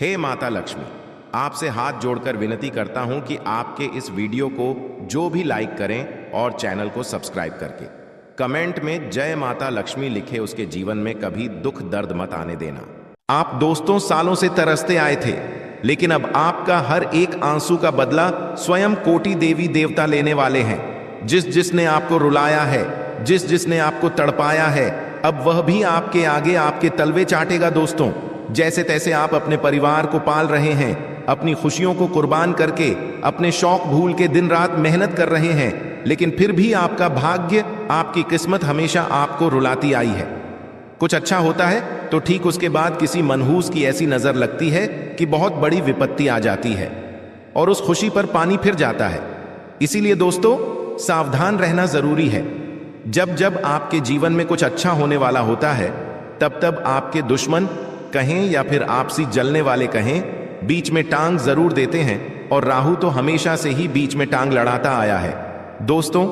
हे माता लक्ष्मी, आपसे हाथ जोड़कर विनती करता हूं कि आपके इस वीडियो को जो भी लाइक करें और चैनल को सब्सक्राइब करके कमेंट में जय माता लक्ष्मी लिखे, उसके जीवन में कभी दुख दर्द मत आने देना। आप दोस्तों सालों से तरसते आए थे, लेकिन अब आपका हर एक आंसू का बदला स्वयं कोटि देवी देवता लेने वाले हैं। जिसने आपको रुलाया है, जिसने आपको तड़पाया है, अब वह भी आपके आगे आपके तलवे चाटेगा। दोस्तों, जैसे तैसे आप अपने परिवार को पाल रहे हैं, अपनी खुशियों को कुर्बान करके, अपने शौक भूल के दिन रात मेहनत कर रहे हैं, लेकिन फिर भी आपका भाग्य, आपकी किस्मत हमेशा आपको रुलाती आई है। कुछ अच्छा होता है तो ठीक उसके बाद किसी मनहूस की ऐसी नजर लगती है कि बहुत बड़ी विपत्ति आ जाती है और उस खुशी पर पानी फिर जाता है। इसीलिए दोस्तों, सावधान रहना जरूरी है। जब जब आपके जीवन में कुछ अच्छा होने वाला होता है, तब तब आपके दुश्मन कहें या फिर आपसी जलने वाले कहें, बीच में टांग जरूर देते हैं, और राहु तो हमेशा से ही बीच में टांग लड़ाता आया है। दोस्तों,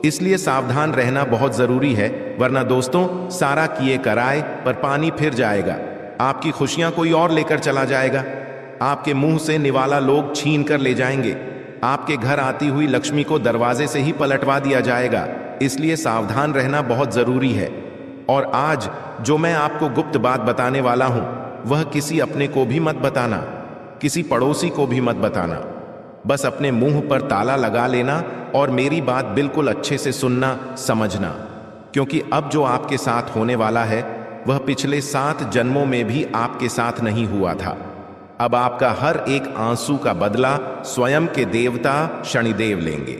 इसलिए सावधान रहना बहुत जरूरी है, वरना दोस्तों सारा किए कराए पर पानी फिर जाएगा। आपकी खुशियां कोई और लेकर चला जाएगा, आपके मुंह से निवाला लोग छीन कर ले जाएंगे, आपके घर आती हुई लक्ष्मी को दरवाजे से ही पलटवा दिया जाएगा। इसलिए सावधान रहना बहुत जरूरी है। और आज जो मैं आपको गुप्त बात बताने वाला हूं, वह किसी अपने को भी मत बताना, किसी पड़ोसी को भी मत बताना। बस अपने मुंह पर ताला लगा लेना और मेरी बात बिल्कुल अच्छे से सुनना, समझना, क्योंकि अब जो आपके साथ होने वाला है वह पिछले 7 जन्मों में भी आपके साथ नहीं हुआ था। अब आपका हर एक आंसू का बदला स्वयं के देवता शनिदेव लेंगे,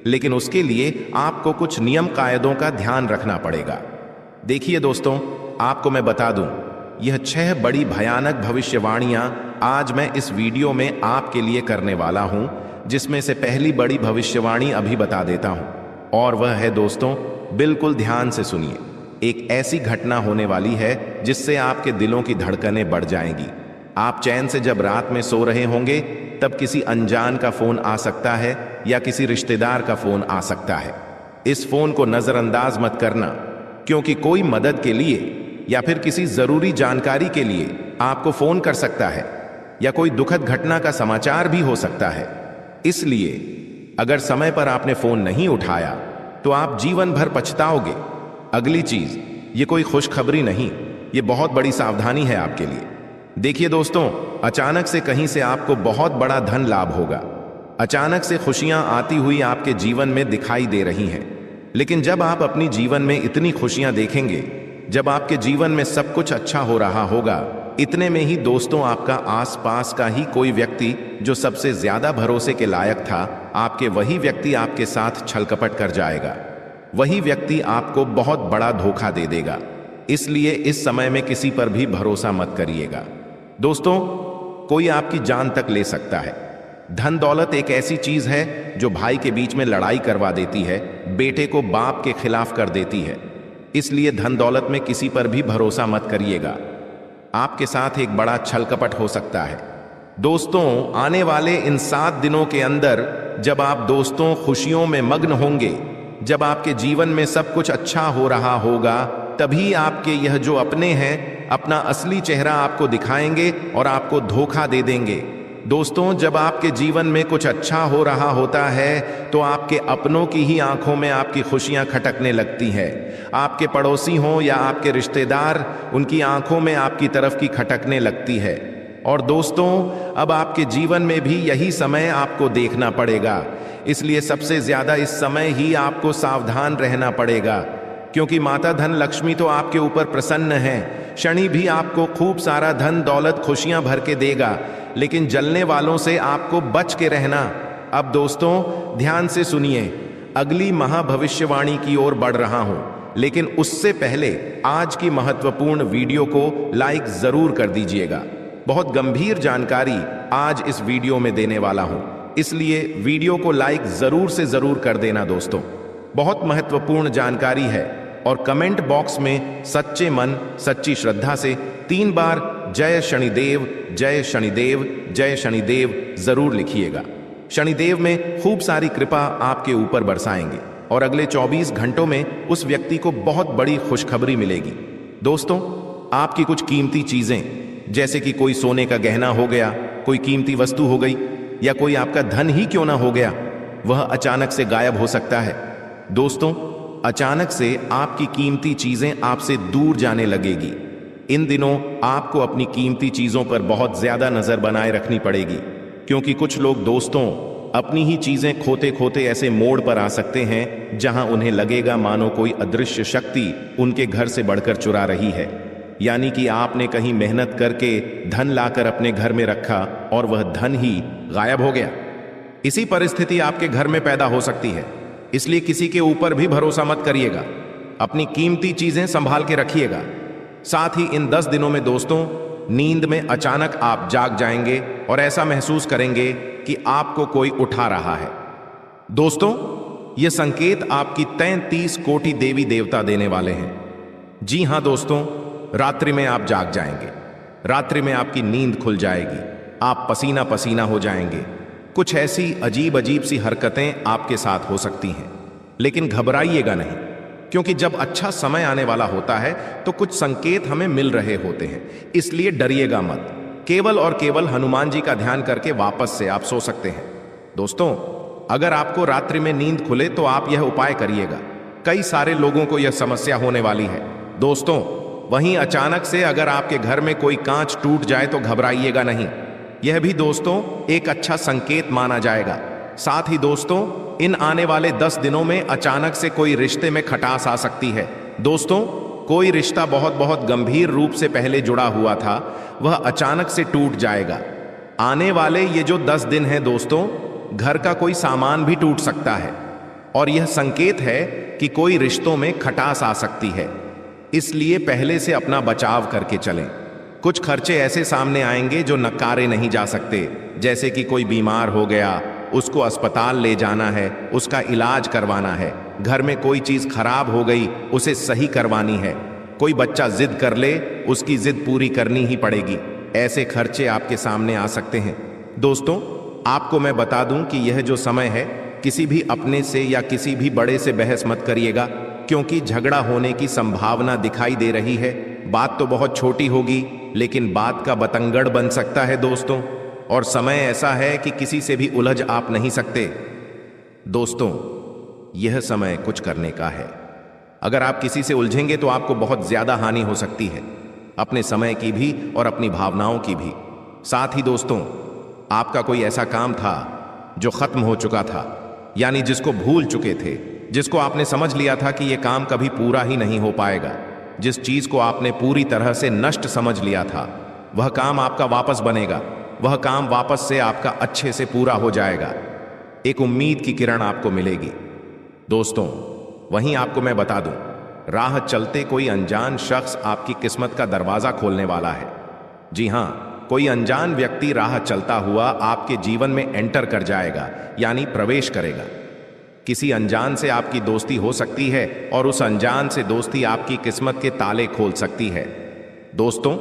लेकिन उसके लिए आपको कुछ नियम कायदों का ध्यान रखना पड़ेगा। देखिए दोस्तों, आपको मैं बता दूं, यह 6 बड़ी भयानक भविष्यवाणियां आज मैं इस वीडियो में आपके लिए करने वाला हूं, जिसमें से पहली बड़ी भविष्यवाणी अभी बता देता हूं, और वह है दोस्तों, बिल्कुल ध्यान से सुनिए। एक ऐसी घटना होने वाली है जिससे आपके दिलों की धड़कनें बढ़ जाएंगी। आप चैन से जब रात में सो रहे होंगे, तब किसी अनजान का फोन आ सकता है या किसी रिश्तेदार का फोन आ सकता है। इस फोन को नजरअंदाज मत करना, क्योंकि कोई मदद के लिए या फिर किसी जरूरी जानकारी के लिए आपको फोन कर सकता है, या कोई दुखद घटना का समाचार भी हो सकता है। इसलिए अगर समय पर आपने फोन नहीं उठाया तो आप जीवन भर पछताओगे। अगली चीज, ये कोई खुशखबरी नहीं, ये बहुत बड़ी सावधानी है आपके लिए। देखिए दोस्तों, अचानक से कहीं से आपको बहुत बड़ा धन लाभ होगा। अचानक से खुशियां आती हुई आपके जीवन में दिखाई दे रही हैं। लेकिन जब आप अपनी जीवन में इतनी खुशियां देखेंगे, जब आपके जीवन में सब कुछ अच्छा हो रहा होगा, इतने में ही दोस्तों आपका आसपास का ही कोई व्यक्ति जो सबसे ज्यादा भरोसे के लायक था, वही व्यक्ति आपके साथ छलकपट कर जाएगा। वही व्यक्ति आपको बहुत बड़ा धोखा दे देगा। इसलिए इस समय में किसी पर भी भरोसा मत करिएगा। दोस्तों, कोई आपकी जान तक ले सकता है। धन दौलत एक ऐसी चीज है जो भाई के बीच में लड़ाई करवा देती है, बेटे को बाप के खिलाफ कर देती है। इसलिए धन दौलत में किसी पर भी भरोसा मत करिएगा। आपके साथ एक बड़ा छल कपट हो सकता है। दोस्तों, आने वाले इन 7 दिनों के अंदर जब आप दोस्तों खुशियों में मग्न होंगे, जब आपके जीवन में सब कुछ अच्छा हो रहा होगा, तभी आपके यह जो अपने हैं अपना असली चेहरा आपको दिखाएंगे और आपको धोखा दे देंगे। दोस्तों, जब आपके जीवन में कुछ अच्छा हो रहा होता है तो आपके अपनों की ही आंखों में आपकी खुशियां खटकने लगती हैं। आपके पड़ोसी हों या आपके रिश्तेदार, उनकी आंखों में आपकी तरफ की खटकने लगती है। और दोस्तों, अब आपके जीवन में भी यही समय आपको देखना पड़ेगा। इसलिए सबसे ज्यादा इस समय ही आपको सावधान रहना पड़ेगा, क्योंकि माता धन लक्ष्मी तो आपके ऊपर प्रसन्न है। शनि भी आपको खूब सारा धन दौलत खुशियां भर के देगा, लेकिन जलने वालों से आपको बच के रहना। अब दोस्तों ध्यान से सुनिए, अगली महाभविष्यवाणी की ओर बढ़ रहा हूं, लेकिन उससे पहले आज की महत्वपूर्ण वीडियो को लाइक जरूर कर दीजिएगा। बहुत गंभीर जानकारी आज इस वीडियो में देने वाला हूं, इसलिए वीडियो को लाइक जरूर से जरूर कर देना दोस्तों। बहुत महत्वपूर्ण जानकारी है, और कमेंट बॉक्स में सच्चे मन सच्ची श्रद्धा से 3 बार जय शनिदेव जय शनिदेव जय शनिदेव जरूर लिखिएगा। शनिदेव में खूब सारी कृपा आपके ऊपर बरसाएंगे और अगले 24 घंटों में उस व्यक्ति को बहुत बड़ी खुशखबरी मिलेगी। दोस्तों, आपकी कुछ कीमती चीजें जैसे कि कोई सोने का गहना हो गया, कोई कीमती वस्तु हो गई, या कोई आपका धन ही क्यों ना हो गया, वह अचानक से गायब हो सकता है। दोस्तों, अचानक से आपकी कीमती चीजें आपसे दूर जाने लगेगी। इन दिनों आपको अपनी कीमती चीजों पर बहुत ज्यादा नजर बनाए रखनी पड़ेगी, क्योंकि कुछ लोग दोस्तों अपनी ही चीजें खोते खोते ऐसे मोड़ पर आ सकते हैं जहां उन्हें लगेगा मानो कोई अदृश्य शक्ति उनके घर से बढ़कर चुरा रही है। यानी कि आपने कहीं मेहनत करके धन लाकर अपने घर में रखा और वह धन ही गायब हो गया। इसी परिस्थिति आपके घर में पैदा हो सकती है, इसलिए किसी के ऊपर भी भरोसा मत करिएगा। अपनी कीमती चीजें संभाल के रखिएगा। साथ ही इन 10 दिनों में दोस्तों, नींद में अचानक आप जाग जाएंगे और ऐसा महसूस करेंगे कि आपको कोई उठा रहा है। दोस्तों, ये संकेत आपकी 33 कोटि देवी देवता देने वाले हैं। जी हां दोस्तों, रात्रि में आप जाग जाएंगे, रात्रि में आपकी नींद खुल जाएगी, आप पसीना पसीना हो जाएंगे। कुछ ऐसी अजीब अजीब सी हरकतें आपके साथ हो सकती हैं, लेकिन घबराइएगा नहीं, क्योंकि जब अच्छा समय आने वाला होता है तो कुछ संकेत हमें मिल रहे होते हैं, इसलिए डरिएगा मत। केवल और केवल हनुमान जी का ध्यान करके वापस से आप सो सकते हैं। दोस्तों, अगर आपको रात्रि में नींद खुले तो आप यह उपाय करिएगा। कई सारे लोगों को यह समस्या होने वाली है। दोस्तों, वहीं अचानक से अगर आपके घर में कोई कांच टूट जाए तो घबराइएगा नहीं, यह भी दोस्तों एक अच्छा संकेत माना जाएगा। साथ ही दोस्तों, इन आने वाले 10 दिनों में अचानक से कोई रिश्ते में खटास आ सकती है। दोस्तों, कोई रिश्ता बहुत बहुत गंभीर रूप से पहले जुड़ा हुआ था, वह अचानक से टूट जाएगा। आने वाले ये जो 10 दिन हैं दोस्तों, घर का कोई सामान भी टूट सकता है, और यह संकेत है कि कोई रिश्तों में खटास आ सकती है। इसलिए पहले से अपना बचाव करके चलें। कुछ खर्चे ऐसे सामने आएंगे जो नकारे नहीं जा सकते, जैसे कि कोई बीमार हो गया, उसको अस्पताल ले जाना है, उसका इलाज करवाना है। घर में कोई चीज खराब हो गई, उसे सही करवानी है। कोई बच्चा जिद कर ले, उसकी जिद पूरी करनी ही पड़ेगी। ऐसे खर्चे आपके सामने आ सकते हैं। दोस्तों, आपको मैं बता दूं कि यह जो समय है, किसी भी अपने से या किसी भी बड़े से बहस मत करिएगा, क्योंकि झगड़ा होने की संभावना दिखाई दे रही है। बात तो बहुत छोटी होगी, लेकिन बात का बतंगड़ बन सकता है दोस्तों, और समय ऐसा है कि किसी से भी उलझ आप नहीं सकते। दोस्तों, यह समय कुछ करने का है। अगर आप किसी से उलझेंगे तो आपको बहुत ज्यादा हानि हो सकती है, अपने समय की भी और अपनी भावनाओं की भी। साथ ही दोस्तों, आपका कोई ऐसा काम था जो खत्म हो चुका था, यानी जिसको भूल चुके थे, जिसको आपने समझ लिया था कि यह काम कभी पूरा ही नहीं हो पाएगा, जिस चीज को आपने पूरी तरह से नष्ट समझ लिया था, वह काम आपका वापस बनेगा। वह काम वापस से आपका अच्छे से पूरा हो जाएगा। एक उम्मीद की किरण आपको मिलेगी। दोस्तों, वहीं आपको मैं बता दूं, राह चलते कोई अनजान शख्स आपकी किस्मत का दरवाजा खोलने वाला है। जी हां, कोई अनजान व्यक्ति राह चलता हुआ आपके जीवन में एंटर कर जाएगा, यानी प्रवेश करेगा। किसी अनजान से आपकी दोस्ती हो सकती है, और उस अनजान से दोस्ती आपकी किस्मत के ताले खोल सकती है। दोस्तों,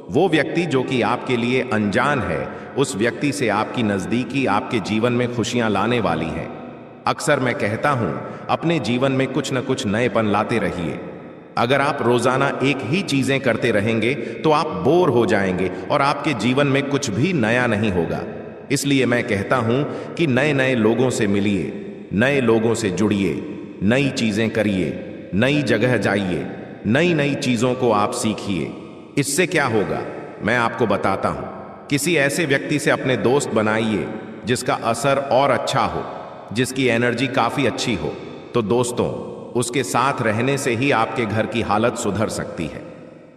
वो व्यक्ति जो कि आपके लिए अनजान है, उस व्यक्ति से आपकी नजदीकी आपके जीवन में खुशियां लाने वाली है। अक्सर मैं कहता हूं, अपने जीवन में कुछ न कुछ नएपन लाते रहिए। अगर आप रोजाना एक ही चीजें करते रहेंगे तो आप बोर हो जाएंगे और आपके जीवन में कुछ भी नया नहीं होगा। इसलिए मैं कहता हूं कि नए नए लोगों से मिलिए, नए लोगों से जुड़िए, नई चीजें करिए, नई जगह जाइए, नई नई चीजों को आप सीखिए। इससे क्या होगा, मैं आपको बताता हूं। किसी ऐसे व्यक्ति से अपने दोस्त बनाइए जिसका असर और अच्छा हो, जिसकी एनर्जी काफी अच्छी हो। तो दोस्तों, उसके साथ रहने से ही आपके घर की हालत सुधर सकती है।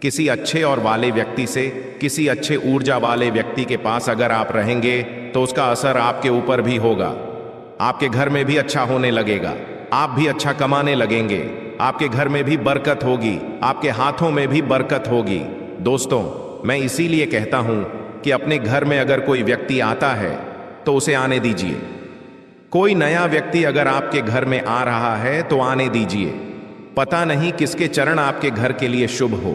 किसी अच्छे और वाले व्यक्ति से, किसी अच्छे ऊर्जा वाले व्यक्ति के पास अगर आप रहेंगे तो उसका असर आपके ऊपर भी होगा। आपके घर में भी अच्छा होने लगेगा, आप भी अच्छा कमाने लगेंगे, आपके घर में भी बरकत होगी, आपके हाथों में भी बरकत होगी। दोस्तों, मैं इसीलिए कहता हूं कि अपने घर में अगर कोई व्यक्ति आता है तो उसे आने दीजिए। कोई नया व्यक्ति अगर आपके घर में आ रहा है तो आने दीजिए। पता नहीं किसके चरण आपके घर के लिए शुभ हो।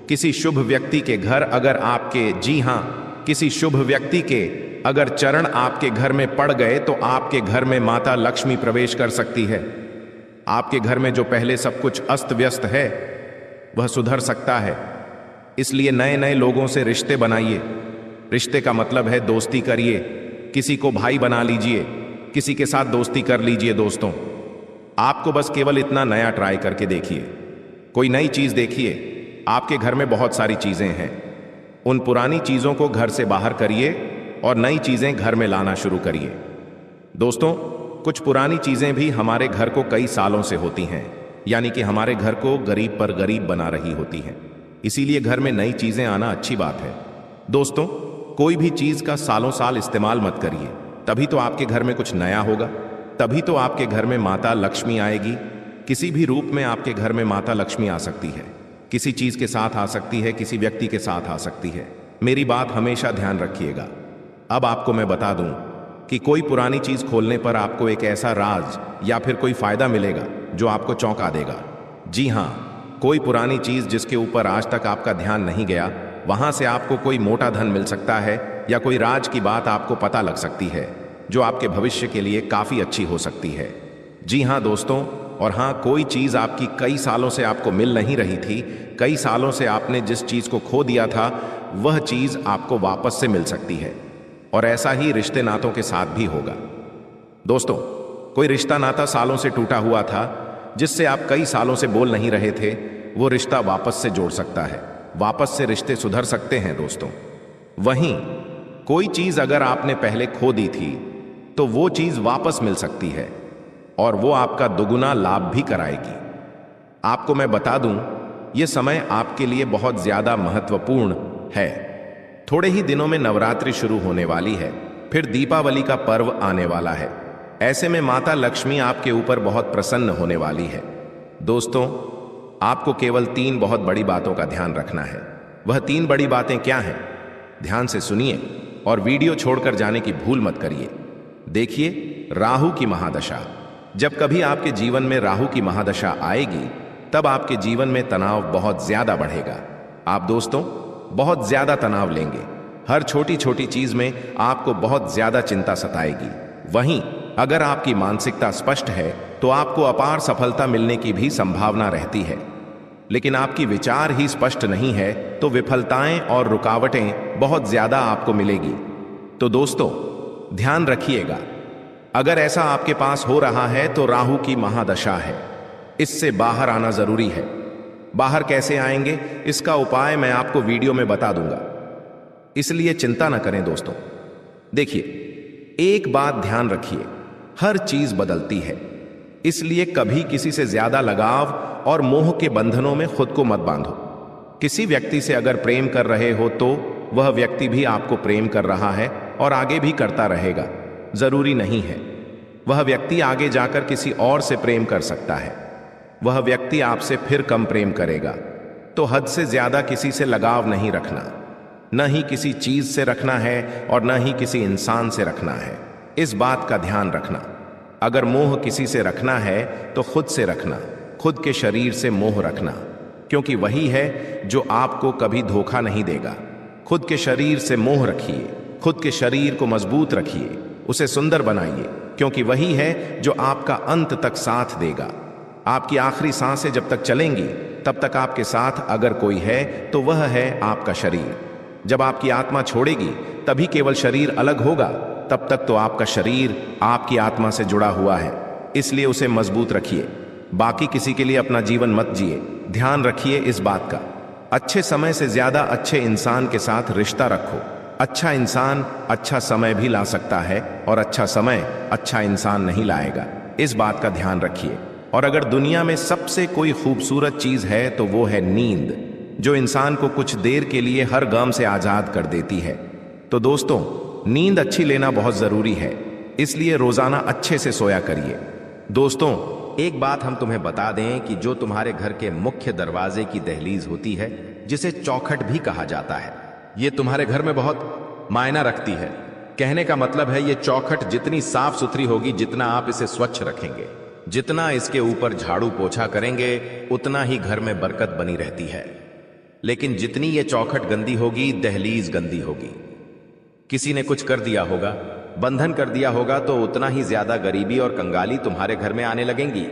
किसी शुभ व्यक्ति के घर अगर आपके, जी हां, किसी शुभ व्यक्ति के अगर चरण आपके घर में पड़ गए तो आपके घर में माता लक्ष्मी प्रवेश कर सकती है। आपके घर में जो पहले सब कुछ अस्त व्यस्त है वह सुधर सकता है। इसलिए नए नए लोगों से रिश्ते बनाइए। रिश्ते का मतलब है दोस्ती करिए, किसी को भाई बना लीजिए, किसी के साथ दोस्ती कर लीजिए। दोस्तों, आपको बस केवल इतना नया ट्राई करके देखिए, कोई नई चीज देखिए। आपके घर में बहुत सारी चीजें हैं, उन पुरानी चीजों को घर से बाहर करिए और नई चीजें घर में लाना शुरू करिए। दोस्तों, कुछ पुरानी चीजें भी हमारे घर को कई सालों से होती हैं, यानी कि हमारे घर को गरीब पर गरीब बना रही होती हैं। इसीलिए घर में नई चीजें आना अच्छी बात है। दोस्तों, कोई भी चीज का सालों साल इस्तेमाल मत करिए, तभी तो आपके घर में कुछ नया होगा, तभी तो आपके घर में माता लक्ष्मी आएगी। किसी भी रूप में आपके घर में माता लक्ष्मी आ सकती है, किसी चीज के साथ आ सकती है, किसी व्यक्ति के साथ आ सकती है। मेरी बात हमेशा ध्यान रखिएगा। अब आपको मैं बता दूं कि कोई पुरानी चीज खोलने पर आपको एक ऐसा राज या फिर कोई फायदा मिलेगा जो आपको चौंका देगा। जी हां, कोई पुरानी चीज जिसके ऊपर आज तक आपका ध्यान नहीं गया, वहां से आपको कोई मोटा धन मिल सकता है या कोई राज की बात आपको पता लग सकती है जो आपके भविष्य के लिए काफी अच्छी हो सकती है। जी हां दोस्तों, और हां, कोई चीज आपकी कई सालों से आपको मिल नहीं रही थी, कई सालों से आपने जिस चीज को खो दिया था, वह चीज आपको वापस से मिल सकती है। और ऐसा ही रिश्ते नातों के साथ भी होगा। दोस्तों, कोई रिश्ता नाता सालों से टूटा हुआ था, जिससे आप कई सालों से बोल नहीं रहे थे, वो रिश्ता वापस से जोड़ सकता है, वापस से रिश्ते सुधर सकते हैं। दोस्तों, वहीं कोई चीज अगर आपने पहले खो दी थी, तो वो चीज वापस मिल सकती है और वो आपका दुगुना लाभ भी कराएगी। आपको मैं बता दूं, ये समय आपके लिए बहुत ज्यादा महत्वपूर्ण है। थोड़े ही दिनों में नवरात्रि शुरू होने वाली है, फिर दीपावली का पर्व आने वाला है। ऐसे में माता लक्ष्मी आपके ऊपर बहुत प्रसन्न होने वाली है। दोस्तों, आपको केवल 3 बहुत बड़ी बातों का ध्यान रखना है। वह 3 बड़ी बातें क्या हैं? ध्यान से सुनिए और वीडियो छोड़कर जाने की भूल मत करिए। देखिए, राहु की महादशा। जब कभी आपके जीवन में राहु की महादशा आएगी, तब आपके जीवन में तनाव बहुत ज्यादा बढ़ेगा। आप दोस्तों बहुत ज्यादा तनाव लेंगे, हर छोटी छोटी चीज में आपको बहुत ज्यादा चिंता सताएगी। वहीं अगर आपकी मानसिकता स्पष्ट है, तो आपको अपार सफलता मिलने की भी संभावना रहती है। लेकिन आपकी विचार ही स्पष्ट नहीं है, तो विफलताएं और रुकावटें बहुत ज्यादा आपको मिलेगी। तो दोस्तों, ध्यान रखिएगा, अगर ऐसा आपके पास हो रहा है तो राहु की महादशा है, इससे बाहर आना जरूरी है। बाहर कैसे आएंगे, इसका उपाय मैं आपको वीडियो में बता दूंगा, इसलिए चिंता न करें। दोस्तों देखिए, एक बात ध्यान रखिए, हर चीज बदलती है, इसलिए कभी किसी से ज्यादा लगाव और मोह के बंधनों में खुद को मत बांधो। किसी व्यक्ति से अगर प्रेम कर रहे हो, तो वह व्यक्ति भी आपको प्रेम कर रहा है और आगे भी करता रहेगा। जरूरी नहीं है वह व्यक्ति आगे जाकर किसी और से प्रेम कर सकता है, वह व्यक्ति आपसे फिर कम प्रेम करेगा। तो हद से ज्यादा किसी से लगाव नहीं रखना, न ही किसी चीज से रखना है और न ही किसी इंसान से रखना है। इस बात का ध्यान रखना, अगर मोह किसी से रखना है तो खुद से रखना, खुद के शरीर से मोह रखना, क्योंकि वही है जो आपको कभी धोखा नहीं देगा। खुद के शरीर से मोह रखिए, खुद के शरीर को मजबूत रखिए, उसे सुंदर बनाइए, क्योंकि वही है जो आपका अंत तक साथ देगा। आपकी आखिरी सांसें जब तक चलेंगी, तब तक आपके साथ अगर कोई है तो वह है आपका शरीर। जब आपकी आत्मा छोड़ेगी, तभी केवल शरीर अलग होगा, तब तक तो आपका शरीर आपकी आत्मा से जुड़ा हुआ है, इसलिए उसे मजबूत रखिए। बाकी किसी के लिए अपना जीवन मत जिए। ध्यान रखिए इस बात का, अच्छे समय से ज्यादा अच्छे इंसान के साथ रिश्ता रखो। अच्छा इंसान अच्छा समय भी ला सकता है और अच्छा समय अच्छा इंसान नहीं लाएगा, इस बात का ध्यान रखिए। और अगर दुनिया में सबसे कोई खूबसूरत चीज है तो वो है नींद, जो इंसान को कुछ देर के लिए हर गम से आजाद कर देती है। तो दोस्तों, नींद अच्छी लेना बहुत जरूरी है, इसलिए रोजाना अच्छे से सोया करिए। दोस्तों, एक बात हम तुम्हें बता दें कि जो तुम्हारे घर के मुख्य दरवाजे की दहलीज होती है, जिसे चौखट भी कहा जाता है, ये तुम्हारे घर में बहुत मायना रखती है। कहने का मतलब है, ये चौखट जितनी साफ सुथरी होगी, जितना आप इसे स्वच्छ रखेंगे, जितना इसके ऊपर झाड़ू पोछा करेंगे, उतना ही घर में बरकत बनी रहती है। लेकिन जितनी ये चौखट गंदी होगी, दहलीज गंदी होगी, किसी ने कुछ कर दिया होगा, बंधन कर दिया होगा, तो उतना ही ज्यादा गरीबी और कंगाली तुम्हारे घर में आने लगेंगी।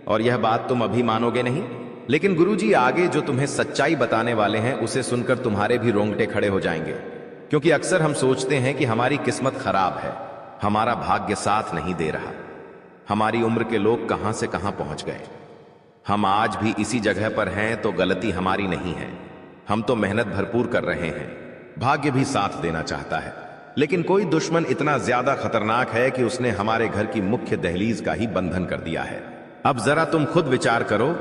और यह बात तुम अभी मानोगे नहीं, लेकिन गुरुजी आगे जो तुम्हें सच्चाई बताने वाले हैं उसे सुनकर तुम्हारे भी रोंगटे खड़े हो जाएंगे, क्योंकि अक्सर हम सोचते हैं कि हमारी किस्मत खराब है, हमारा भाग्य साथ नहीं दे रहा, हमारी उम्र के लोग कहां से कहां पहुंच गए, हम आज भी इसी जगह पर हैं तो गलती हमारी नहीं है, हम तो मेहनत भरपूर कर रहे हैं, भाग्य भी साथ देना चाहता है, लेकिन कोई दुश्मन इतना ज्यादा खतरनाक है कि उसने हमारे घर की मुख्य दहलीज का ही बंधन कर दिया है। अब जरा तुम खुद विचार करो,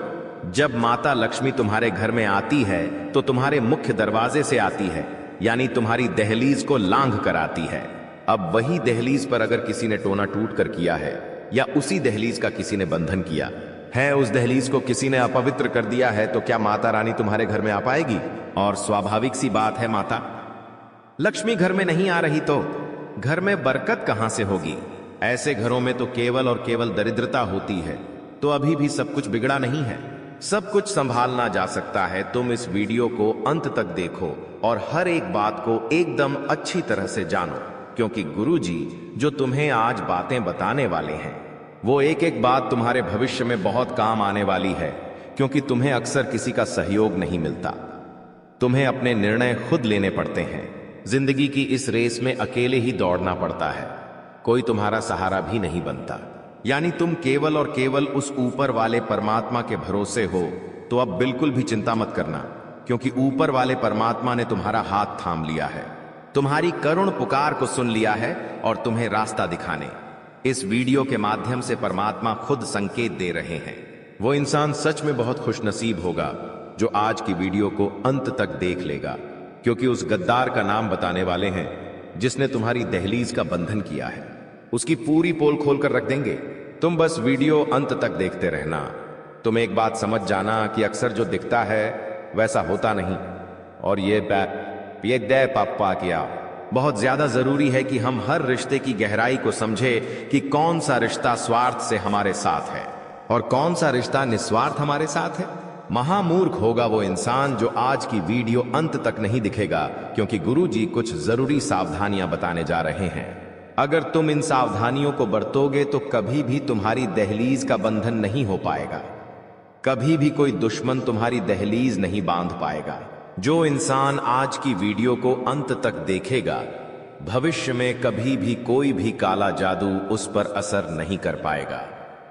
जब माता लक्ष्मी तुम्हारे घर में आती है तो तुम्हारे मुख्य दरवाजे से आती है, यानी तुम्हारी दहलीज को लांघ कर आती है। अब वही दहलीज पर अगर किसी ने टोना टूट कर किया है या उसी दहलीज का किसी ने बंधन किया है, उस दहलीज को किसी ने अपवित्र कर दिया है, तो क्या माता रानी तुम्हारे घर में आ पाएगी? और स्वाभाविक सी बात है, माता लक्ष्मी घर में नहीं आ रही तो घर में बरकत कहां से होगी? ऐसे घरों में तो केवल और केवल दरिद्रता होती है। तो अभी भी सब कुछ बिगड़ा नहीं है, सब कुछ संभालना जा सकता है। तुम इस वीडियो को अंत तक देखो और हर एक बात को एकदम अच्छी तरह से जानो, क्योंकि गुरुजी जो तुम्हें आज बातें बताने वाले हैं वो एक एक बात तुम्हारे भविष्य में बहुत काम आने वाली है, क्योंकि तुम्हें अक्सर किसी का सहयोग नहीं मिलता, तुम्हें अपने निर्णय खुद लेने पड़ते हैं। जिंदगी की इस रेस में अकेले ही दौड़ना पड़ता है, कोई तुम्हारा सहारा भी नहीं बनता, यानी तुम केवल और केवल उस ऊपर वाले परमात्मा के भरोसे हो। तो अब बिल्कुल भी चिंता मत करना, क्योंकि ऊपर वाले परमात्मा ने तुम्हारा हाथ थाम लिया है, तुम्हारी करुण पुकार को सुन लिया है और तुम्हें रास्ता दिखाने इस वीडियो के माध्यम से परमात्मा खुद संकेत दे रहे हैं। वो इंसान सच में बहुत खुशनसीब होगा जो आज की वीडियो को अंत तक देख लेगा, क्योंकि उस गद्दार का नाम बताने वाले हैं जिसने तुम्हारी दहलीज का बंधन किया है, उसकी पूरी पोल खोल कर रख देंगे। तुम बस वीडियो अंत तक देखते रहना। तुम एक बात समझ जाना कि अक्सर जो दिखता है वैसा होता नहीं, और ये दे पापा किया बहुत ज्यादा जरूरी है कि हम हर रिश्ते की गहराई को समझे कि कौन सा रिश्ता स्वार्थ से हमारे साथ है और कौन सा रिश्ता निस्वार्थ हमारे साथ है। महामूर्ख होगा वो इंसान जो आज की वीडियो अंत तक नहीं दिखेगा, क्योंकि गुरुजी कुछ जरूरी सावधानियां बताने जा रहे हैं। अगर तुम इन सावधानियों को बरतोगे तो कभी भी तुम्हारी दहलीज का बंधन नहीं हो पाएगा, कभी भी कोई दुश्मन तुम्हारी दहलीज नहीं बांध पाएगा। जो इंसान आज की वीडियो को अंत तक देखेगा, भविष्य में कभी भी कोई भी काला जादू उस पर असर नहीं कर पाएगा।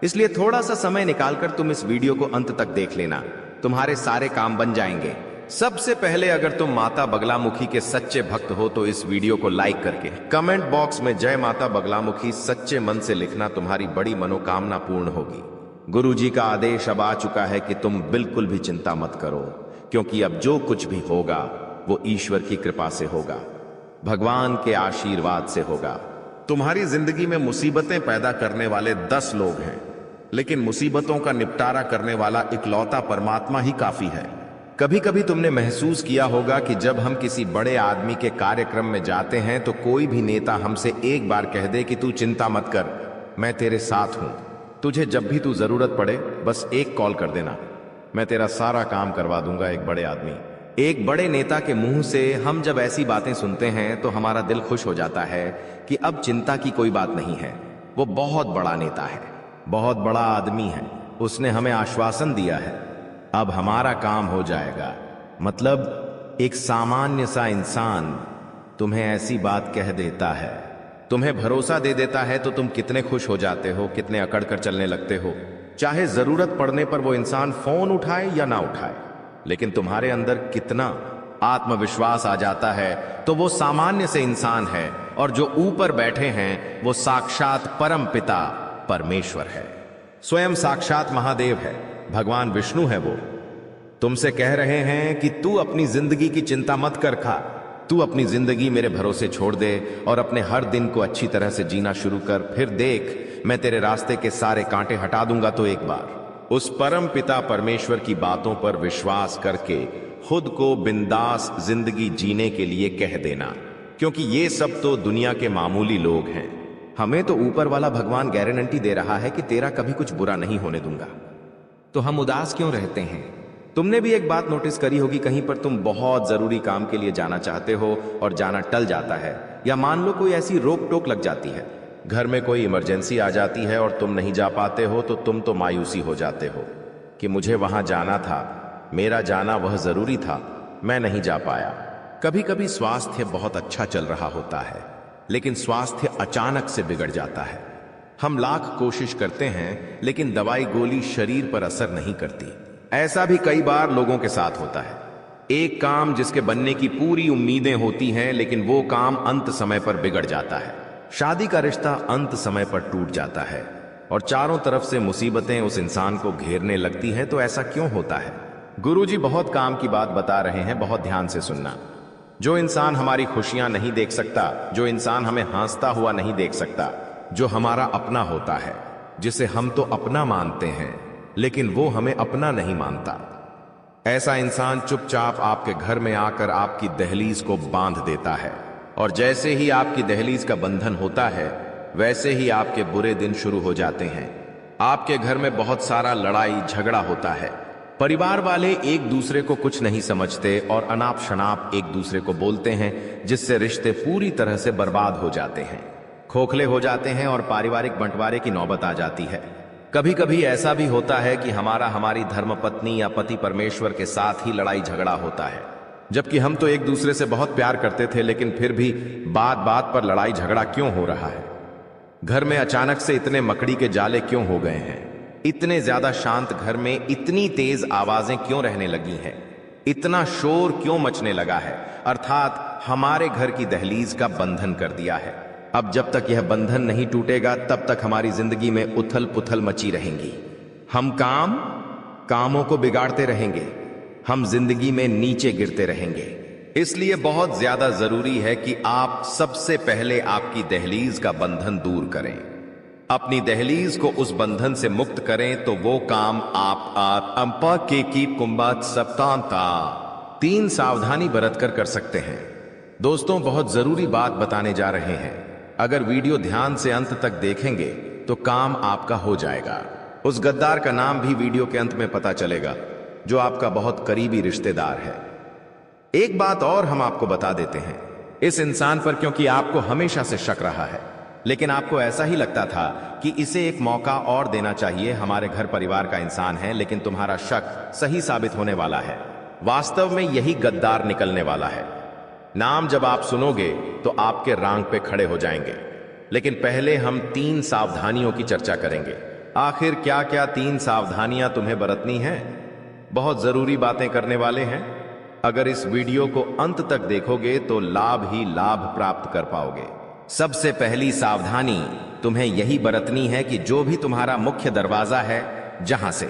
इसलिए थोड़ा सा समय निकालकर तुम इस वीडियो को अंत तक देख लेना, तुम्हारे सारे काम बन जाएंगे। सबसे पहले अगर तुम माता बगलामुखी के सच्चे भक्त हो तो इस वीडियो को लाइक करके कमेंट बॉक्स में जय माता बगलामुखी सच्चे मन से लिखना, तुम्हारी बड़ी मनोकामना पूर्ण होगी। गुरुजी का आदेश अब आ चुका है कि तुम बिल्कुल भी चिंता मत करो, क्योंकि अब जो कुछ भी होगा वो ईश्वर की कृपा से होगा, भगवान के आशीर्वाद से होगा। तुम्हारी जिंदगी में मुसीबतें पैदा करने वाले 10 लोग हैं, लेकिन मुसीबतों का निपटारा करने वाला इकलौता परमात्मा ही काफी है। कभी कभी तुमने महसूस किया होगा कि जब हम किसी बड़े आदमी के कार्यक्रम में जाते हैं तो कोई भी नेता हमसे एक बार कह दे कि तू चिंता मत कर, मैं तेरे साथ हूं, तुझे जब भी तू जरूरत पड़े बस एक कॉल कर देना, मैं तेरा सारा काम करवा दूंगा। एक बड़े आदमी, एक बड़े नेता के मुंह से हम जब ऐसी बातें सुनते हैं तो हमारा दिल खुश हो जाता है कि अब चिंता की कोई बात नहीं है। वो बहुत बड़ा नेता है, बहुत बड़ा आदमी है, उसने हमें आश्वासन दिया है, अब हमारा काम हो जाएगा। मतलब एक सामान्य सा इंसान तुम्हें ऐसी बात कह देता है, तुम्हें भरोसा दे देता है, तो तुम कितने खुश हो जाते हो, कितने अकड़ कर चलने लगते हो। चाहे जरूरत पड़ने पर वो इंसान फोन उठाए या ना उठाए, लेकिन तुम्हारे अंदर कितना आत्मविश्वास आ जाता है। तो वो सामान्य से इंसान है, और जो ऊपर बैठे हैं वो साक्षात परम पिता परमेश्वर है, स्वयं साक्षात महादेव है, भगवान विष्णु है। वो तुमसे कह रहे हैं कि तू अपनी जिंदगी की चिंता मत कर, खा, तू अपनी जिंदगी मेरे भरोसे छोड़ दे और अपने हर दिन को अच्छी तरह से जीना शुरू कर, फिर देख मैं तेरे रास्ते के सारे कांटे हटा दूंगा। तो एक बार उस परम पिता परमेश्वर की बातों पर विश्वास करके खुद को बिंदास जिंदगी जीने के लिए कह देना, क्योंकि ये सब तो दुनिया के मामूली लोग हैं। हमें तो ऊपर वाला भगवान गारंटी दे रहा है कि तेरा कभी कुछ बुरा नहीं होने दूंगा, तो हम उदास क्यों रहते हैं? तुमने भी एक बात नोटिस करी होगी, कहीं पर तुम बहुत जरूरी काम के लिए जाना चाहते हो और जाना टल जाता है, या मान लो कोई ऐसी रोक टोक लग जाती है, घर में कोई इमरजेंसी आ जाती है और तुम नहीं जा पाते हो, तो तुम तो मायूसी हो जाते हो कि मुझे वहां जाना था, मेरा जाना वह जरूरी था, मैं नहीं जा पाया। कभी कभी स्वास्थ्य बहुत अच्छा चल रहा होता है, लेकिन स्वास्थ्य अचानक से बिगड़ जाता है। हम लाख कोशिश करते हैं, लेकिन दवाई गोली शरीर पर असर नहीं करती। ऐसा भी कई बार लोगों के साथ होता है। एक काम जिसके बनने की पूरी उम्मीदें होती हैं, लेकिन वो काम अंत समय पर बिगड़ जाता है। शादी का रिश्ता अंत समय पर टूट जाता है और चारों तरफ से मुसीबतें उस इंसान को घेरने लगती हैं। तो ऐसा क्यों होता है? गुरुजी बहुत काम की बात बता रहे हैं, बहुत ध्यान से सुनना। जो इंसान हमारी खुशियां नहीं देख सकता, जो इंसान हमें हंसता हुआ नहीं देख सकता, जो हमारा अपना होता है, जिसे हम तो अपना मानते हैं लेकिन वो हमें अपना नहीं मानता, ऐसा इंसान चुपचाप आपके घर में आकर आपकी दहलीज को बांध देता है। और जैसे ही आपकी दहलीज का बंधन होता है, वैसे ही आपके बुरे दिन शुरू हो जाते हैं। आपके घर में बहुत सारा लड़ाई झगड़ा होता है। परिवार वाले एक दूसरे को कुछ नहीं समझते और अनाप शनाप एक दूसरे को बोलते हैं, जिससे रिश्ते पूरी तरह से बर्बाद हो जाते हैं, खोखले हो जाते हैं और पारिवारिक बंटवारे की नौबत आ जाती है। कभी कभी ऐसा भी होता है कि हमारी धर्मपत्नी या पति परमेश्वर के साथ ही लड़ाई झगड़ा होता है, जबकि हम तो एक दूसरे से बहुत प्यार करते थे, लेकिन फिर भी बात बात पर लड़ाई झगड़ा क्यों हो रहा है? घर में अचानक से इतने मकड़ी के जाले क्यों हो गए हैं? इतने ज्यादा शांत घर में इतनी तेज आवाजें क्यों रहने लगी हैं? इतना शोर क्यों मचने लगा है? अर्थात हमारे घर की दहलीज का बंधन कर दिया है। अब जब तक यह बंधन नहीं टूटेगा, तब तक हमारी जिंदगी में उथल पुथल मची रहेंगी। हम कामों को बिगाड़ते रहेंगे, हम जिंदगी में नीचे गिरते रहेंगे। इसलिए बहुत ज्यादा जरूरी है कि आप सबसे पहले आपकी दहलीज का बंधन दूर करें। अपनी दहलीज को उस बंधन से मुक्त करें, तो वो काम आप अंपा के की कुंभत सप्तांता 3 सावधानी बरतकर कर सकते हैं। दोस्तों, बहुत जरूरी बात बताने जा रहे हैं। अगर वीडियो ध्यान से अंत तक देखेंगे तो काम आपका हो जाएगा। उस गद्दार का नाम भी वीडियो के अंत में पता चलेगा, जो आपका बहुत करीबी रिश्तेदार है। एक बात और हम आपको बता देते हैं इस इंसान पर, क्योंकि आपको हमेशा से शक रहा है, लेकिन आपको ऐसा ही लगता था कि इसे एक मौका और देना चाहिए। हमारे घर परिवार का इंसान है, लेकिन तुम्हारा शक सही साबित होने वाला है। वास्तव में यही गद्दार निकलने वाला है। नाम जब आप सुनोगे तो आपके रांग पे खड़े हो जाएंगे। लेकिन पहले हम 3 सावधानियों की चर्चा करेंगे। आखिर क्या क्या 3 सावधानियां तुम्हें बरतनी हैं? बहुत जरूरी बातें करने वाले हैं। अगर इस वीडियो को अंत तक देखोगे तो लाभ ही लाभ प्राप्त कर पाओगे। सबसे पहली सावधानी तुम्हें यही बरतनी है कि जो भी तुम्हारा मुख्य दरवाजा है, जहां से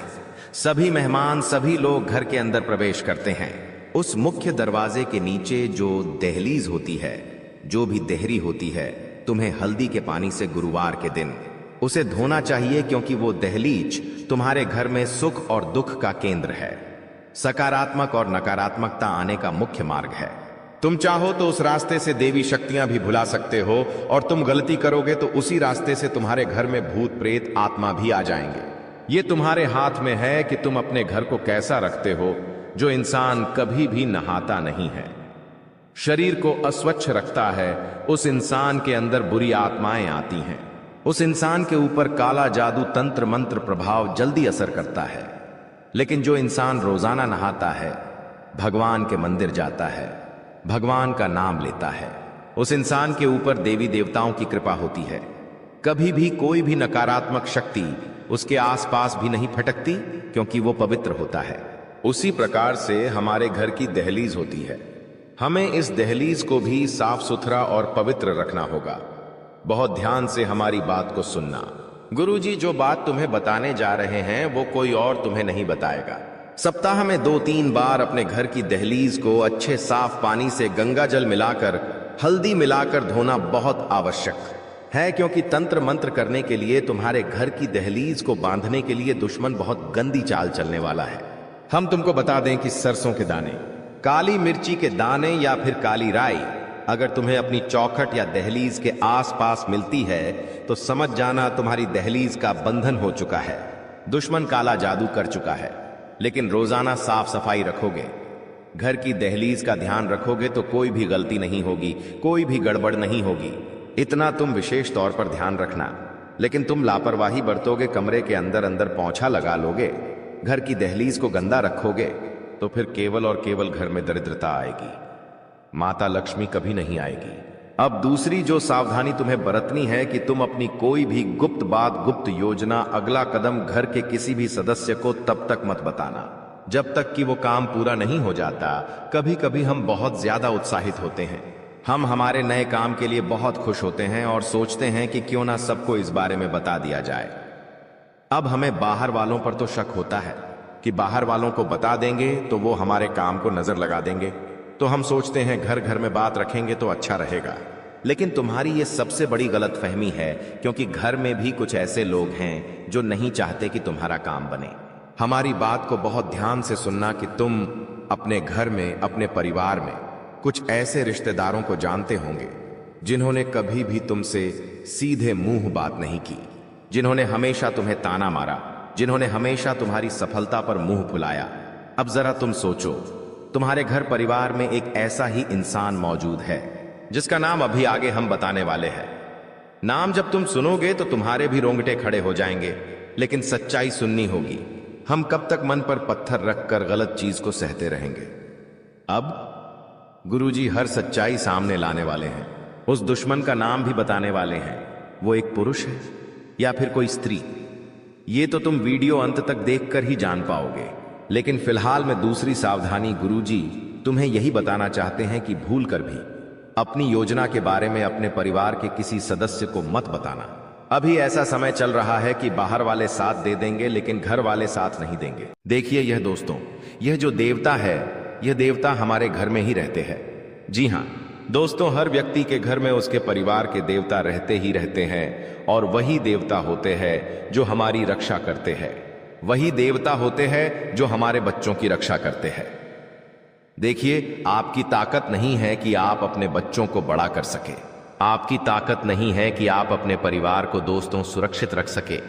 सभी मेहमान, सभी लोग घर के अंदर प्रवेश करते हैं, उस मुख्य दरवाजे के नीचे जो दहलीज होती है, जो भी देहरी होती है, तुम्हें हल्दी के पानी से गुरुवार के दिन उसे धोना चाहिए, क्योंकि वो दहलीज तुम्हारे घर में सुख और दुख का केंद्र है। सकारात्मक और नकारात्मकता आने का मुख्य मार्ग है। तुम चाहो तो उस रास्ते से देवी शक्तियां भी भुला सकते हो, और तुम गलती करोगे तो उसी रास्ते से तुम्हारे घर में भूत प्रेत आत्मा भी आ जाएंगे। ये तुम्हारे हाथ में है कि तुम अपने घर को कैसा रखते हो। जो इंसान कभी भी नहाता नहीं है, शरीर को अस्वच्छ रखता है, उस इंसान के अंदर बुरी आत्माएं आती हैं। उस इंसान के ऊपर काला जादू, तंत्र मंत्र प्रभाव जल्दी असर करता है। लेकिन जो इंसान रोजाना नहाता है, भगवान के मंदिर जाता है, भगवान का नाम लेता है, उस इंसान के ऊपर देवी देवताओं की कृपा होती है। कभी भी कोई भी नकारात्मक शक्ति उसके आसपास भी नहीं फटकती, क्योंकि वो पवित्र होता है। उसी प्रकार से हमारे घर की दहलीज होती है। हमें इस दहलीज को भी साफ सुथरा और पवित्र रखना होगा। बहुत ध्यान से हमारी बात को सुनना। गुरुजी जो बात तुम्हें बताने जा रहे हैं, वो कोई और तुम्हें नहीं बताएगा। सप्ताह में 2-3 बार अपने घर की दहलीज को अच्छे साफ पानी से गंगा जल मिलाकर, हल्दी मिलाकर धोना बहुत आवश्यक है, क्योंकि तंत्र मंत्र करने के लिए, तुम्हारे घर की दहलीज को बांधने के लिए दुश्मन बहुत गंदी चाल चलने वाला है। हम तुमको बता दें कि सरसों के दाने, काली मिर्ची के दाने या फिर काली राई अगर तुम्हें अपनी चौखट या दहलीज के आसपास मिलती है, तो समझ जाना तुम्हारी दहलीज का बंधन हो चुका है। दुश्मन काला जादू कर चुका है। लेकिन रोजाना साफ सफाई रखोगे, घर की दहलीज का ध्यान रखोगे, तो कोई भी गलती नहीं होगी, कोई भी गड़बड़ नहीं होगी। इतना तुम विशेष तौर पर ध्यान रखना। लेकिन तुम लापरवाही बरतोगे, कमरे के अंदर अंदर पोंछा लगा लोगे, घर की दहलीज को गंदा रखोगे तो फिर केवल और केवल घर में दरिद्रता आएगी, माता लक्ष्मी कभी नहीं आएगी। अब दूसरी जो सावधानी तुम्हें बरतनी है कि तुम अपनी कोई भी गुप्त बात, गुप्त योजना, अगला कदम घर के किसी भी सदस्य को तब तक मत बताना जब तक कि वो काम पूरा नहीं हो जाता। कभी कभी हम बहुत ज्यादा उत्साहित होते हैं, हम हमारे नए काम के लिए बहुत खुश होते हैं और सोचते हैं कि क्यों ना सबको इस बारे में बता दिया जाए। अब हमें बाहर वालों पर तो शक होता है कि बाहर वालों को बता देंगे तो वो हमारे काम को नजर लगा देंगे, तो हम सोचते हैं घर घर में बात रखेंगे तो अच्छा रहेगा। लेकिन तुम्हारी ये सबसे बड़ी गलतफहमी है, क्योंकि घर में भी कुछ ऐसे लोग हैं जो नहीं चाहते कि तुम्हारा काम बने। हमारी बात को बहुत ध्यान से सुनना कि तुम अपने घर में, अपने परिवार में कुछ ऐसे रिश्तेदारों को जानते होंगे जिन्होंने कभी भी तुमसे सीधे मुंह बात नहीं की, जिन्होंने हमेशा तुम्हें ताना मारा, जिन्होंने हमेशा तुम्हारी सफलता पर मुंह फुलाया। अब जरा तुम सोचो, तुम्हारे घर परिवार में एक ऐसा ही इंसान मौजूद है जिसका नाम अभी आगे हम बताने वाले हैं। नाम जब तुम सुनोगे तो तुम्हारे भी रोंगटे खड़े हो जाएंगे, लेकिन सच्चाई सुननी होगी। हम कब तक मन पर पत्थर रखकर गलत चीज को सहते रहेंगे? अब गुरुजी हर सच्चाई सामने लाने वाले हैं। उस दुश्मन का नाम भी बताने वाले हैं। वो एक पुरुष है या फिर कोई स्त्री, ये तो तुम वीडियो अंत तक देखकर ही जान पाओगे। लेकिन फिलहाल में दूसरी सावधानी गुरुजी तुम्हें यही बताना चाहते हैं कि भूल कर भी अपनी योजना के बारे में अपने परिवार के किसी सदस्य को मत बताना। अभी ऐसा समय चल रहा है कि बाहर वाले साथ दे देंगे लेकिन घर वाले साथ नहीं देंगे। देखिए यह दोस्तों, यह जो देवता है, यह देवता हमारे घर में ही रहते हैं। जी हाँ दोस्तों, हर व्यक्ति के घर में उसके परिवार के देवता रहते ही रहते हैं, और वही देवता होते हैं जो हमारी रक्षा करते हैं। वही देवता होते हैं जो हमारे बच्चों की रक्षा करते हैं। देखिए, आपकी ताकत नहीं है कि आप अपने बच्चों को बड़ा कर सके, आपकी ताकत नहीं है कि आप अपने परिवार को, दोस्तों, सुरक्षित रख सके।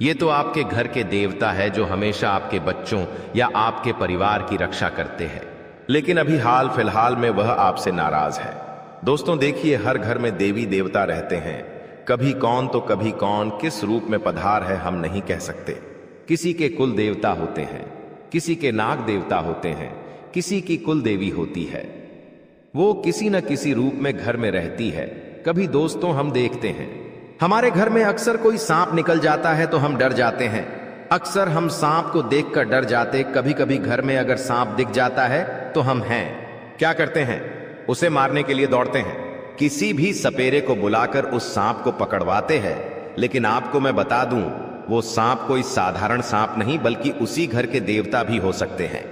ये तो आपके घर के देवता है जो हमेशा आपके बच्चों या आपके परिवार की रक्षा करते हैं। लेकिन अभी हाल फिलहाल में वह आपसे नाराज है। दोस्तों देखिए, हर घर में देवी देवता रहते हैं। कभी कौन तो कभी कौन किस रूप में पधार है हम नहीं कह सकते। किसी के कुल देवता होते हैं, किसी के नाग देवता होते हैं, किसी की कुल देवी होती है। वो किसी न किसी रूप में घर में रहती है। कभी दोस्तों हम देखते हैं हमारे घर में अक्सर कोई सांप निकल जाता है तो हम डर जाते हैं। अक्सर हम सांप को देखकर डर जाते। कभी कभी घर में अगर सांप दिख जाता है तो हम क्या करते हैं? उसे मारने के लिए दौड़ते हैं। किसी भी सपेरे को बुलाकर उस सांप को पकड़वाते हैं। लेकिन आपको मैं बता दूं, वो सांप कोई साधारण सांप नहीं बल्कि उसी घर के देवता भी हो सकते हैं।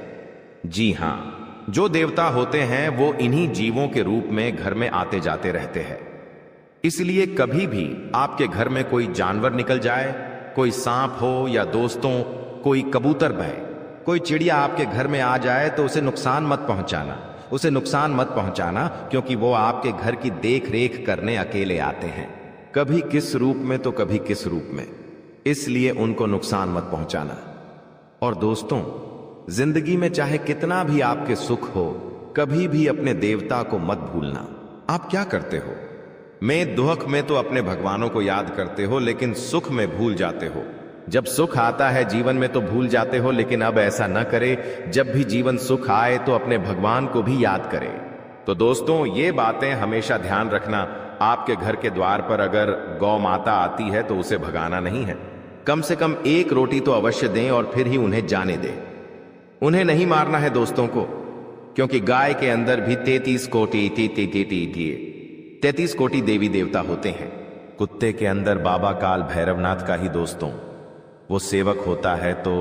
जी हाँ, जो देवता होते हैं वो इन्हीं जीवों के रूप में घर में आते जाते रहते हैं। इसलिए कभी भी आपके घर में कोई जानवर निकल जाए, कोई सांप हो या दोस्तों कोई कबूतर बहे, कोई चिड़िया आपके घर में आ जाए तो उसे नुकसान मत पहुंचाना, उसे नुकसान मत पहुंचाना, क्योंकि वो आपके घर की देख रेख करने अकेले आते हैं, कभी किस रूप में तो कभी किस रूप में। इसलिए उनको नुकसान मत पहुंचाना। और दोस्तों, जिंदगी में चाहे कितना भी आपके सुख हो, कभी भी अपने देवता को मत भूलना। आप क्या करते हो? मैं दुख में तो अपने भगवानों को याद करते हो, लेकिन सुख में भूल जाते हो। जब सुख आता है जीवन में तो भूल जाते हो, लेकिन अब ऐसा न करे। जब भी जीवन सुख आए तो अपने भगवान को भी याद करें। तो दोस्तों, ये बातें हमेशा ध्यान रखना। आपके घर के द्वार पर अगर गौ माता आती है तो उसे भगाना नहीं है। कम से कम एक रोटी तो अवश्य दें और फिर ही उन्हें जाने दें। उन्हें नहीं मारना है दोस्तों को, क्योंकि गाय के अंदर भी 33 कोटि देवी देवता होते हैं। कुत्ते के अंदर बाबा काल भैरवनाथ का ही दोस्तों वो सेवक होता है, तो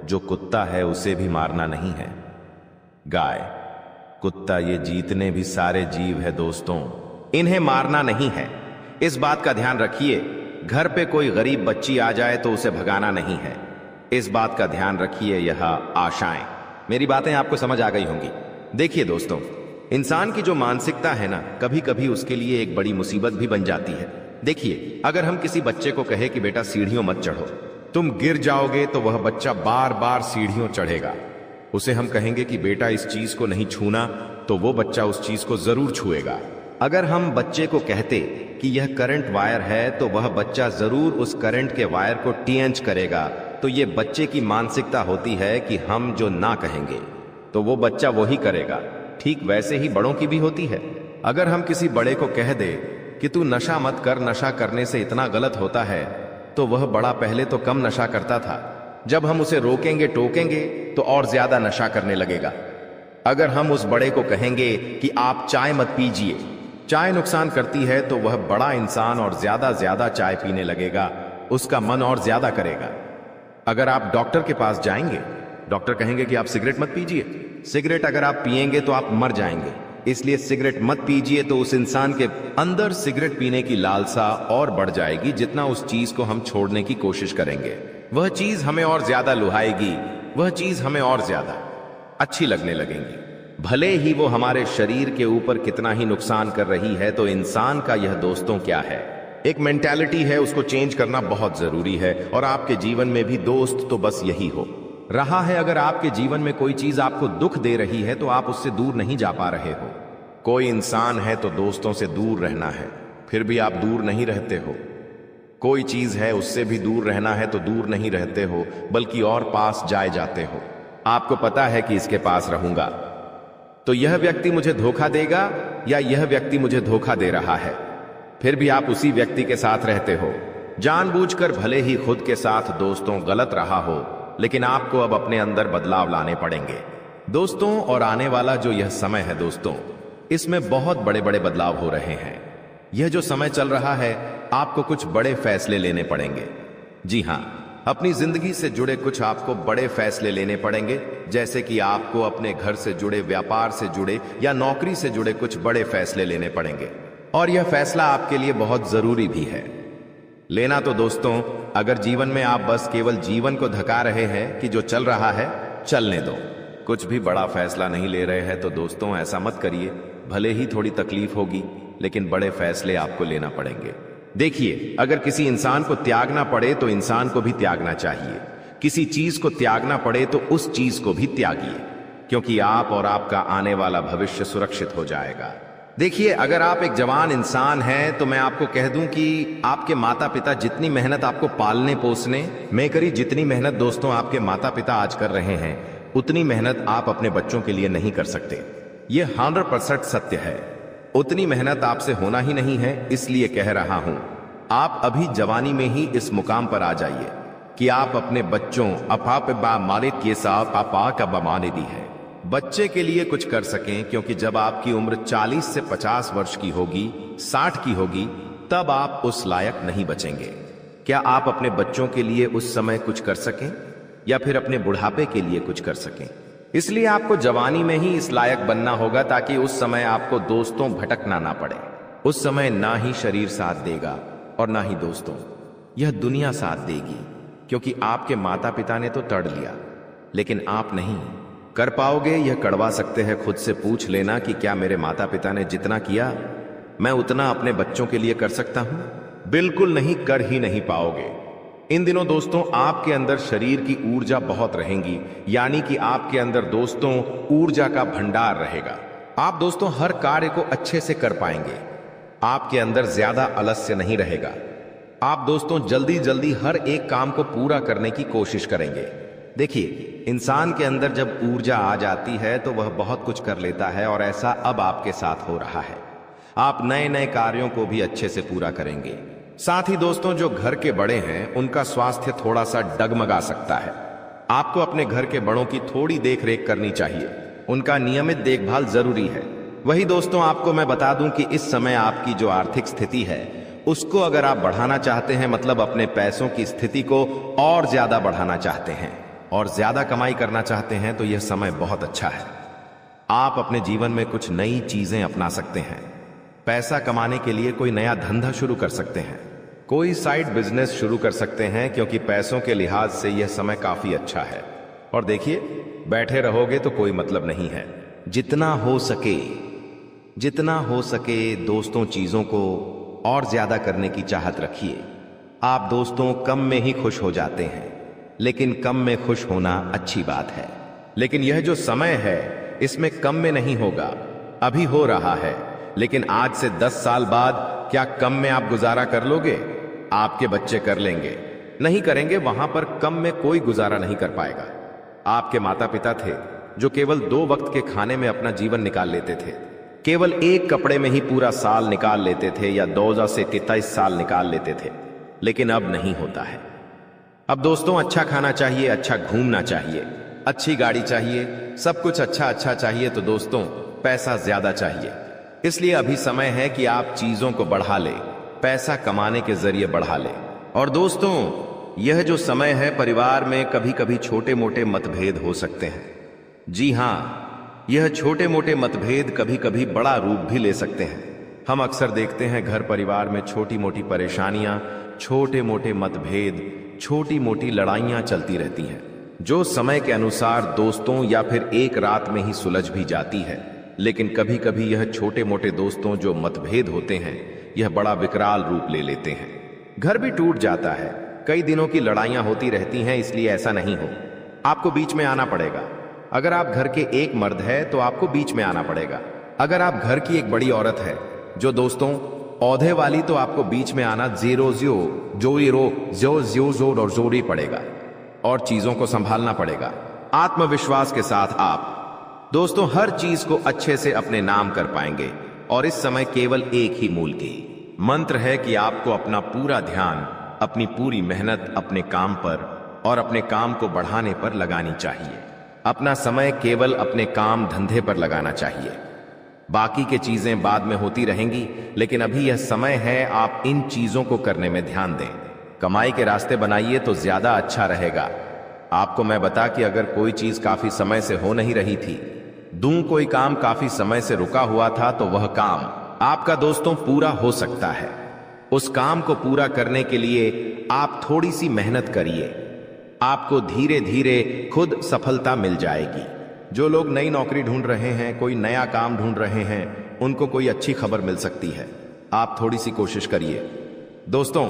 जो कुत्ता है उसे भी मारना नहीं है। गाय, कुत्ता, ये जितने भी सारे जीव है दोस्तों, इन्हें मारना नहीं है। इस बात का ध्यान रखिए। घर पे कोई गरीब बच्ची आ जाए तो उसे भगाना नहीं है। इस बात का ध्यान रखिए। यह आशाएं, मेरी बातें आपको समझ आ गई होंगी। देखिए दोस्तों, इंसान की जो मानसिकता है ना, कभी कभी उसके लिए एक बड़ी मुसीबत भी बन जाती है। देखिए, अगर हम किसी बच्चे को कहे कि बेटा सीढ़ियों मत चढ़ो, तुम गिर जाओगे, तो वह बच्चा बार बार सीढ़ियों चढ़ेगा। उसे हम कहेंगे कि बेटा इस चीज को नहीं छूना, तो वो बच्चा उस चीज को जरूर छुएगा। अगर हम बच्चे को कहते कि यह करंट वायर है, तो वह बच्चा जरूर उस करंट के वायर को टीएंच करेगा, तो ये बच्चे की मानसिकता होती है कि हम जो ना कहेंगे तो वो बच्चा वही करेगा। ठीक वैसे ही बड़ों की भी होती है। अगर हम किसी बड़े को कह दे कि तू नशा मत कर, नशा करने से इतना गलत होता है, तो वह बड़ा पहले तो कम नशा करता था, जब हम उसे रोकेंगे टोकेंगे तो और ज्यादा नशा करने लगेगा। अगर हम उस बड़े को कहेंगे कि आप चाय मत पीजिए, चाय नुकसान करती है, तो वह बड़ा इंसान और ज्यादा चाय पीने लगेगा, उसका मन और ज्यादा करेगा। अगर आप डॉक्टर के पास जाएंगे, डॉक्टर कहेंगे कि आप सिगरेट मत पीजिए, सिगरेट अगर आप पिएंगे तो आप मर जाएंगे, इसलिए सिगरेट मत पीजिए, तो उस इंसान के अंदर सिगरेट पीने की लालसा और बढ़ जाएगी। जितना उस चीज को हम छोड़ने की कोशिश करेंगे, वह चीज हमें और ज्यादा लुभाएगी, वह चीज हमें और ज्यादा अच्छी लगने लगेंगी। भले ही वो हमारे शरीर के ऊपर कितना ही नुकसान कर रही है। तो इंसान का यह दोस्तों क्या है, एक मेंटालिटी है, उसको चेंज करना बहुत जरूरी है। और आपके जीवन में भी दोस्त तो बस यही हो रहा है। अगर आपके जीवन में कोई चीज आपको दुख दे रही है तो आप उससे दूर नहीं जा पा रहे हो। कोई इंसान है तो दोस्तों से दूर रहना है, फिर भी आप दूर नहीं रहते हो। कोई चीज है, उससे भी दूर रहना है तो दूर नहीं रहते हो, बल्कि और पास जाए जाते हो। आपको पता है कि इसके पास रहूंगा तो यह व्यक्ति मुझे धोखा देगा या यह व्यक्ति मुझे धोखा दे रहा है, फिर भी आप उसी व्यक्ति के साथ रहते हो। जानबूझकर भले ही खुद के साथ दोस्तों गलत रहा हो, लेकिन आपको अब अपने अंदर बदलाव लाने पड़ेंगे दोस्तों। और आने वाला जो यह समय है दोस्तों, इसमें बहुत बड़े बड़े बदलाव हो रहे हैं। यह जो समय चल रहा है, आपको कुछ बड़े फैसले लेने पड़ेंगे। जी हां, अपनी जिंदगी से जुड़े कुछ आपको बड़े फैसले लेने पड़ेंगे, जैसे कि आपको अपने घर से जुड़े, व्यापार से जुड़े या नौकरी से जुड़े कुछ बड़े फैसले लेने पड़ेंगे। और यह फैसला आपके लिए बहुत जरूरी भी है लेना। तो दोस्तों, अगर जीवन में आप बस केवल जीवन को धका रहे हैं कि जो चल रहा है चलने दो, कुछ भी बड़ा फैसला नहीं ले रहे हैं, तो दोस्तों ऐसा मत करिए। भले ही थोड़ी तकलीफ होगी, लेकिन बड़े फैसले आपको लेना पड़ेंगे। देखिए, अगर किसी इंसान को त्यागना पड़े तो इंसान को भी त्यागना चाहिए। किसी चीज को त्यागना पड़े तो उस चीज को भी त्यागिए, क्योंकि आप और आपका आने वाला भविष्य सुरक्षित हो जाएगा। देखिए, अगर आप एक जवान इंसान हैं तो मैं आपको कह दूं कि आपके माता पिता जितनी मेहनत आपको पालने पोसने में करी, जितनी मेहनत दोस्तों आपके माता पिता आज कर रहे हैं, उतनी मेहनत आप अपने बच्चों के लिए नहीं कर सकते। यह 100% सत्य है। उतनी मेहनत आपसे होना ही नहीं है, इसलिए कह रहा हूं, आप अभी जवानी में ही इस मुकाम पर आ जाइए कि आप अपने बच्चों दी है बच्चे के लिए कुछ कर सकें। क्योंकि जब आपकी उम्र 40 से 50 वर्ष की होगी, 60 की होगी, तब आप उस लायक नहीं बचेंगे। क्या आप अपने बच्चों के लिए उस समय कुछ कर सकें या फिर अपने बुढ़ापे के लिए कुछ कर सकें? इसलिए आपको जवानी में ही इस लायक बनना होगा, ताकि उस समय आपको दोस्तों भटकना ना पड़े। उस समय ना ही शरीर साथ देगा और ना ही दोस्तों, यह दुनिया साथ देगी। क्योंकि आपके माता पिता ने तो तड़ लिया, लेकिन आप नहीं कर पाओगे। यह कड़वा सकते हैं, खुद से पूछ लेना कि क्या मेरे माता पिता ने जितना किया, मैं उतना अपने बच्चों के लिए कर सकता हूं? बिल्कुल नहीं, कर ही नहीं पाओगे। इन दिनों दोस्तों आपके अंदर शरीर की ऊर्जा बहुत रहेंगी, यानी कि आपके अंदर दोस्तों ऊर्जा का भंडार रहेगा। आप दोस्तों हर कार्य को अच्छे से कर पाएंगे। आपके अंदर ज्यादा आलस्य नहीं रहेगा। आप दोस्तों जल्दी जल्दी हर एक काम को पूरा करने की कोशिश करेंगे। देखिए, इंसान के अंदर जब ऊर्जा आ जाती है तो वह बहुत कुछ कर लेता है, और ऐसा अब आपके साथ हो रहा है। आप नए नए कार्यों को भी अच्छे से पूरा करेंगे। साथ ही दोस्तों, जो घर के बड़े हैं उनका स्वास्थ्य थोड़ा सा डगमगा सकता है। आपको अपने घर के बड़ों की थोड़ी देख रेख करनी चाहिए, उनका नियमित देखभाल जरूरी है। वही दोस्तों, आपको मैं बता दूं कि इस समय आपकी जो आर्थिक स्थिति है उसको अगर आप बढ़ाना चाहते हैं, मतलब अपने पैसों की स्थिति को और ज्यादा बढ़ाना चाहते हैं और ज्यादा कमाई करना चाहते हैं, तो यह समय बहुत अच्छा है। आप अपने जीवन में कुछ नई चीजें अपना सकते हैं। पैसा कमाने के लिए कोई नया धंधा शुरू कर सकते हैं, कोई साइड बिजनेस शुरू कर सकते हैं, क्योंकि पैसों के लिहाज से यह समय काफी अच्छा है। और देखिए, बैठे रहोगे तो कोई मतलब नहीं है। जितना हो सके दोस्तों चीजों को और ज्यादा करने की चाहत रखिए। आप दोस्तों कम में ही खुश हो जाते हैं, लेकिन कम में खुश होना अच्छी बात है। लेकिन यह जो समय है इसमें कम में नहीं होगा, अभी हो रहा है, लेकिन आज से 10 साल बाद क्या कम में आप गुजारा कर लोगे? आपके बच्चे कर लेंगे, नहीं करेंगे वहां पर कम में कोई गुजारा नहीं कर पाएगा। आपके माता पिता थे जो केवल 2 वक्त के खाने में अपना जीवन निकाल लेते थे, केवल एक कपड़े में ही पूरा साल निकाल लेते थे या 2000 से 23 साल निकाल लेते थे, लेकिन अब नहीं होता है। अब दोस्तों अच्छा खाना चाहिए, अच्छा घूमना चाहिए, अच्छी गाड़ी चाहिए, सब कुछ अच्छा अच्छा चाहिए, तो दोस्तों पैसा ज्यादा चाहिए। इसलिए अभी समय है कि आप चीजों को बढ़ा ले, पैसा कमाने के जरिए बढ़ा ले। और दोस्तों यह जो समय है, परिवार में कभी कभी छोटे मोटे मतभेद हो सकते हैं। जी हाँ, यह छोटे मोटे मतभेद कभी कभी बड़ा रूप भी ले सकते हैं। हम अक्सर देखते हैं घर परिवार में छोटी मोटी परेशानियां, छोटे मोटे मतभेद, छोटी मोटी लड़ाइयां चलती रहती हैं, जो समय के अनुसार दोस्तों या फिर एक रात में ही सुलझ भी जाती है। लेकिन कभी कभी यह छोटे मोटे दोस्तों जो मतभेद होते हैं, यह बड़ा विकराल रूप ले लेते हैं। घर भी टूट जाता है, कई दिनों की लड़ाइयां होती रहती हैं। इसलिए ऐसा नहीं हो, आपको बीच में आना पड़ेगा। अगर आप घर के एक मर्द है तो आपको बीच में आना पड़ेगा। अगर आप घर की एक बड़ी औरत है जो दोस्तों औधे वाली, तो आपको बीच में आना जोर और जोरी पड़ेगा और चीजों को संभालना पड़ेगा। आत्मविश्वास के साथ आप दोस्तों हर चीज को अच्छे से अपने नाम कर पाएंगे। और इस समय केवल एक ही मूल की मंत्र है कि आपको अपना पूरा ध्यान, अपनी पूरी मेहनत अपने काम पर और अपने काम को बढ़ाने पर लगानी चाहिए। अपना समय केवल अपने काम धंधे पर लगाना चाहिए। बाकी के चीजें बाद में होती रहेंगी, लेकिन अभी यह समय है आप इन चीजों को करने में ध्यान दें। कमाई के रास्ते बनाइए तो ज्यादा अच्छा रहेगा। आपको मैं बता कि अगर कोई चीज काफी समय से हो नहीं रही थी, कोई काम काफी समय से रुका हुआ था, तो वह काम आपका दोस्तों पूरा हो सकता है। उस काम को पूरा करने के लिए आप थोड़ी सी मेहनत करिए, आपको धीरे धीरे खुद सफलता मिल जाएगी। जो लोग नई नौकरी ढूंढ रहे हैं, कोई नया काम ढूंढ रहे हैं, उनको कोई अच्छी खबर मिल सकती है। आप थोड़ी सी कोशिश करिए। दोस्तों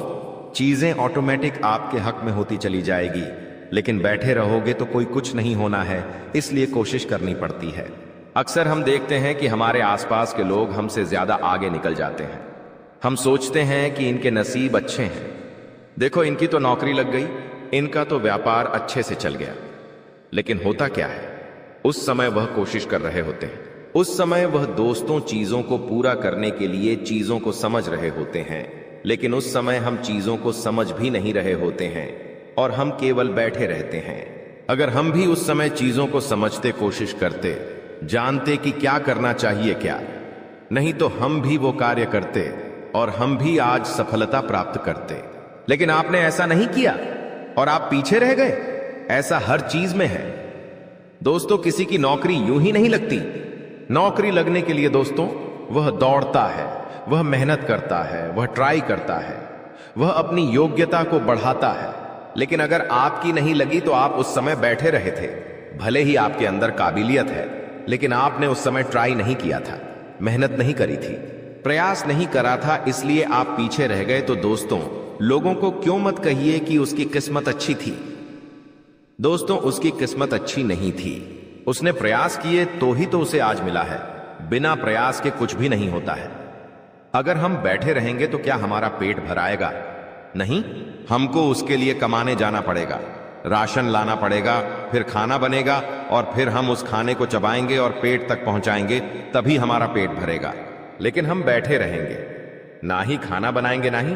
चीजें ऑटोमेटिक आपके हक में होती चली जाएगी, लेकिन बैठे रहोगे तो कोई कुछ नहीं होना है, इसलिए कोशिश करनी पड़ती है। अक्सर हम देखते हैं कि हमारे आसपास के लोग हमसे ज्यादा आगे निकल जाते हैं। हम सोचते हैं कि इनके नसीब अच्छे हैं, देखो इनकी तो नौकरी लग गई, इनका तो व्यापार अच्छे से चल गया। लेकिन होता क्या है, उस समय वह कोशिश कर रहे होते हैं, उस समय वह दोस्तों चीजों को पूरा करने के लिए चीजों को समझ रहे होते हैं, लेकिन उस समय हम चीजों को समझ भी नहीं रहे होते हैं और हम केवल बैठे रहते हैं। अगर हम भी उस समय चीजों को समझते, कोशिश करते, जानते कि क्या करना चाहिए क्या नहीं, तो हम भी वो कार्य करते और हम भी आज सफलता प्राप्त करते। लेकिन आपने ऐसा नहीं किया और आप पीछे रह गए। ऐसा हर चीज में है दोस्तों। किसी की नौकरी यूं ही नहीं लगती। नौकरी लगने के लिए दोस्तों वह दौड़ता है, वह मेहनत करता है, वह ट्राई करता है, वह अपनी योग्यता को बढ़ाता है। लेकिन अगर आपकी नहीं लगी तो आप उस समय बैठे रहे थे। भले ही आपके अंदर काबिलियत है, लेकिन आपने उस समय ट्राई नहीं किया था, मेहनत नहीं करी थी, प्रयास नहीं करा था, इसलिए आप पीछे रह गए। तो दोस्तों लोगों को क्यों मत कहिए कि उसकी किस्मत अच्छी थी। दोस्तों उसकी किस्मत अच्छी नहीं थी, उसने प्रयास किए तो ही तो उसे आज मिला है। बिना प्रयास के कुछ भी नहीं होता है। अगर हम बैठे रहेंगे तो क्या हमारा पेट भर आएगा? नहीं, हमको उसके लिए कमाने जाना पड़ेगा, राशन लाना पड़ेगा, फिर खाना बनेगा और फिर हम उस खाने को चबाएंगे और पेट तक पहुंचाएंगे, तभी हमारा पेट भरेगा। लेकिन हम बैठे रहेंगे, ना ही खाना बनाएंगे, ना ही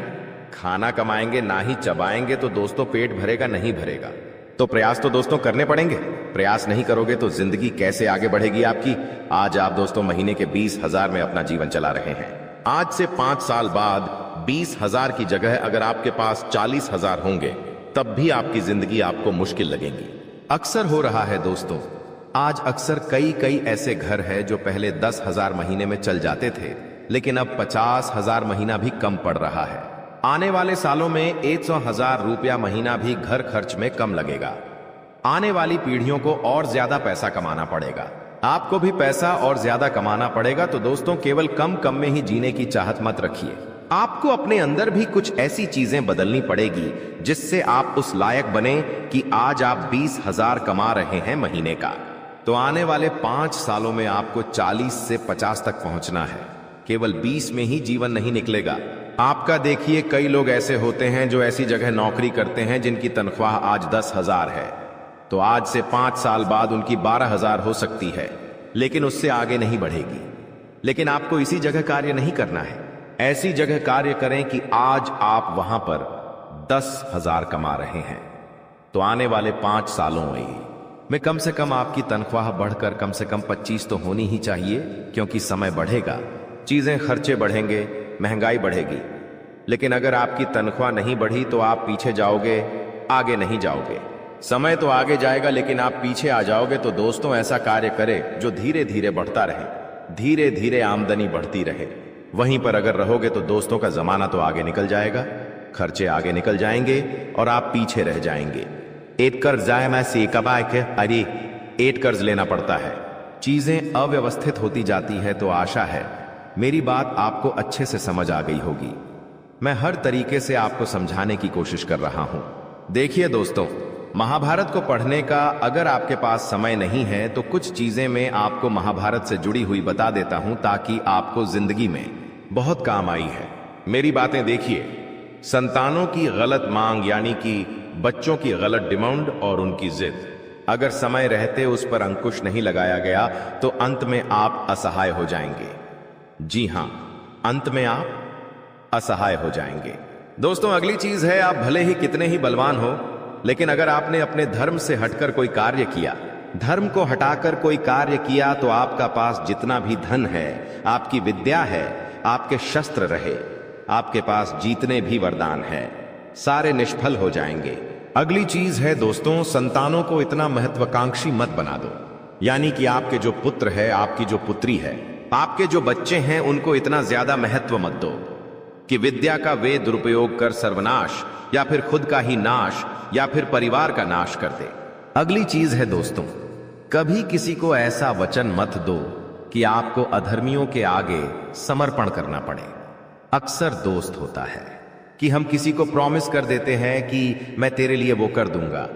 खाना कमाएंगे, ना ही चबाएंगे, तो दोस्तों पेट भरेगा नहीं भरेगा। तो प्रयास तो दोस्तों करने पड़ेंगे। प्रयास नहीं करोगे तो जिंदगी कैसे आगे बढ़ेगी आपकी। आज आप दोस्तों महीने के 20,000 में अपना जीवन चला रहे हैं। आज से 5 साल बाद 20,000 की जगह अगर आपके पास 40,000 होंगे, तब भी आपकी जिंदगी आपको मुश्किल लगेगी। अक्सर हो रहा है दोस्तों, आज अक्सर कई ऐसे घर हैं जो पहले 10,000 महीने में चल जाते थे, लेकिन अब 50,000 महीना भी कम पड़ रहा है। आने वाले सालों में 100,000 रुपया महीना भी घर खर्च में कम लगेगा। आने वाली पीढ़ियों को और ज्यादा पैसा कमाना पड़ेगा, आपको भी पैसा और ज्यादा कमाना पड़ेगा। तो दोस्तों केवल कम में ही जीने की चाहत मत रखिए। आपको अपने अंदर भी कुछ ऐसी चीजें बदलनी पड़ेगी जिससे आप उस लायक बने कि आज आप 20,000 कमा रहे हैं महीने का। तो आने वाले 5 सालों में आपको 40 से 50 तक पहुंचना है। केवल 20 में ही जीवन नहीं निकलेगा, आपका देखिए, कई लोग ऐसे होते हैं जो ऐसी जगह नौकरी करते हैं जिनकी तनख्वाह आज 10,000 है, तो आज से 5 साल बाद उनकी 12,000 हो सकती है, लेकिन उससे आगे नहीं बढ़ेगी। लेकिन आपको इसी जगह कार्य नहीं करना है। ऐसी जगह कार्य करें कि आज आप वहां पर 10,000 कमा रहे हैं, तो आने वाले 5 सालों में कम से कम आपकी तनख्वाह बढ़कर कम से कम 25 तो होनी ही चाहिए, क्योंकि समय बढ़ेगा, चीजें खर्चे बढ़ेंगे, महंगाई बढ़ेगी। लेकिन अगर आपकी तनख्वाह नहीं बढ़ी तो आप पीछे जाओगे, आगे नहीं जाओगे। समय तो आगे जाएगा लेकिन आप पीछे आ जाओगे। तो दोस्तों, ऐसा कार्य करें जो धीरे धीरे बढ़ता रहे, धीरे धीरे आमदनी बढ़ती रहे। वहीं पर अगर रहोगे तो दोस्तों का जमाना तो आगे निकल जाएगा, खर्चे आगे निकल जाएंगे और आप पीछे रह जाएंगे। एक कर्ज जाए मैं सी कबाए के अरे 8 कर्ज लेना पड़ता है। चीजें अव्यवस्थित होती जाती है, तो आशा है मेरी बात आपको अच्छे से समझ आ गई होगी। मैं हर तरीके से आपको समझाने की कोशिश कर रहा हूं। देखिए दोस्तों, महाभारत को पढ़ने का अगर आपके पास समय नहीं है तो कुछ चीजें मैं आपको महाभारत से जुड़ी हुई बता देता हूं, ताकि आपको जिंदगी में बहुत काम आई है। मेरी बातें देखिए। संतानों की गलत मांग यानी कि बच्चों की गलत डिमांड और उनकी जिद, अगर समय रहते उस पर अंकुश नहीं लगाया गया तो अंत में आप असहाय हो जाएंगे। जी हां, अंत में आप असहाय हो जाएंगे। दोस्तों, अगली चीज है, आप भले ही कितने ही बलवान हो, लेकिन अगर आपने अपने धर्म से हटकर कोई कार्य किया, धर्म को हटाकर कोई कार्य किया, तो आपका पास जितना भी धन है, आपकी विद्या है, आपके शस्त्र रहे, आपके पास जीतने भी वरदान है, सारे निष्फल हो जाएंगे। अगली चीज है दोस्तों, संतानों को इतना महत्वाकांक्षी मत बना दो। यानी कि आपके जो पुत्र है, आपकी जो पुत्री है, आपके जो बच्चे हैं, उनको इतना ज्यादा महत्व मत दो कि विद्या का वे दुरुपयोग कर सर्वनाश या फिर खुद का ही नाश या फिर परिवार का नाश कर दे। अगली चीज है दोस्तों, कभी किसी को ऐसा वचन मत दो कि आपको अधर्मियों के आगे समर्पण करना पड़े। अक्सर दोस्त होता है कि हम किसी को प्रॉमिस कर देते हैं कि मैं तेरे लिए वो कर दूंगा,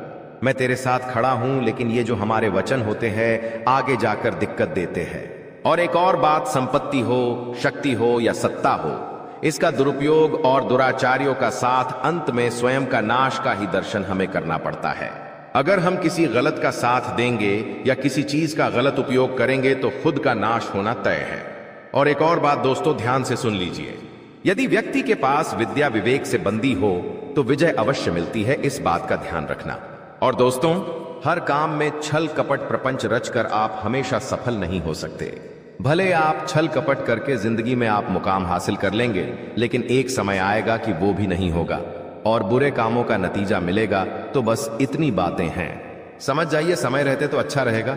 मैं तेरे साथ खड़ा हूं, लेकिन ये जो हमारे वचन होते हैं आगे जाकर दिक्कत देते हैं। और एक और बात, संपत्ति हो, शक्ति हो या सत्ता हो, इसका दुरुपयोग और दुराचारियों का साथ अंत में स्वयं का नाश का ही दर्शन हमें करना पड़ता है। अगर हम किसी गलत का साथ देंगे या किसी चीज का गलत उपयोग करेंगे तो खुद का नाश होना तय है। और एक और बात दोस्तों, ध्यान से सुन लीजिए, यदि व्यक्ति के पास विद्या विवेक से बंदी हो तो विजय अवश्य मिलती है, इस बात का ध्यान रखना। और दोस्तों, हर काम में छल कपट प्रपंच रचकर आप हमेशा सफल नहीं हो सकते। भले आप छल कपट करके जिंदगी में आप मुकाम हासिल कर लेंगे, लेकिन एक समय आएगा कि वो भी नहीं होगा और बुरे कामों का नतीजा मिलेगा। तो बस इतनी बातें हैं, समझ जाइए, समय रहते तो अच्छा रहेगा।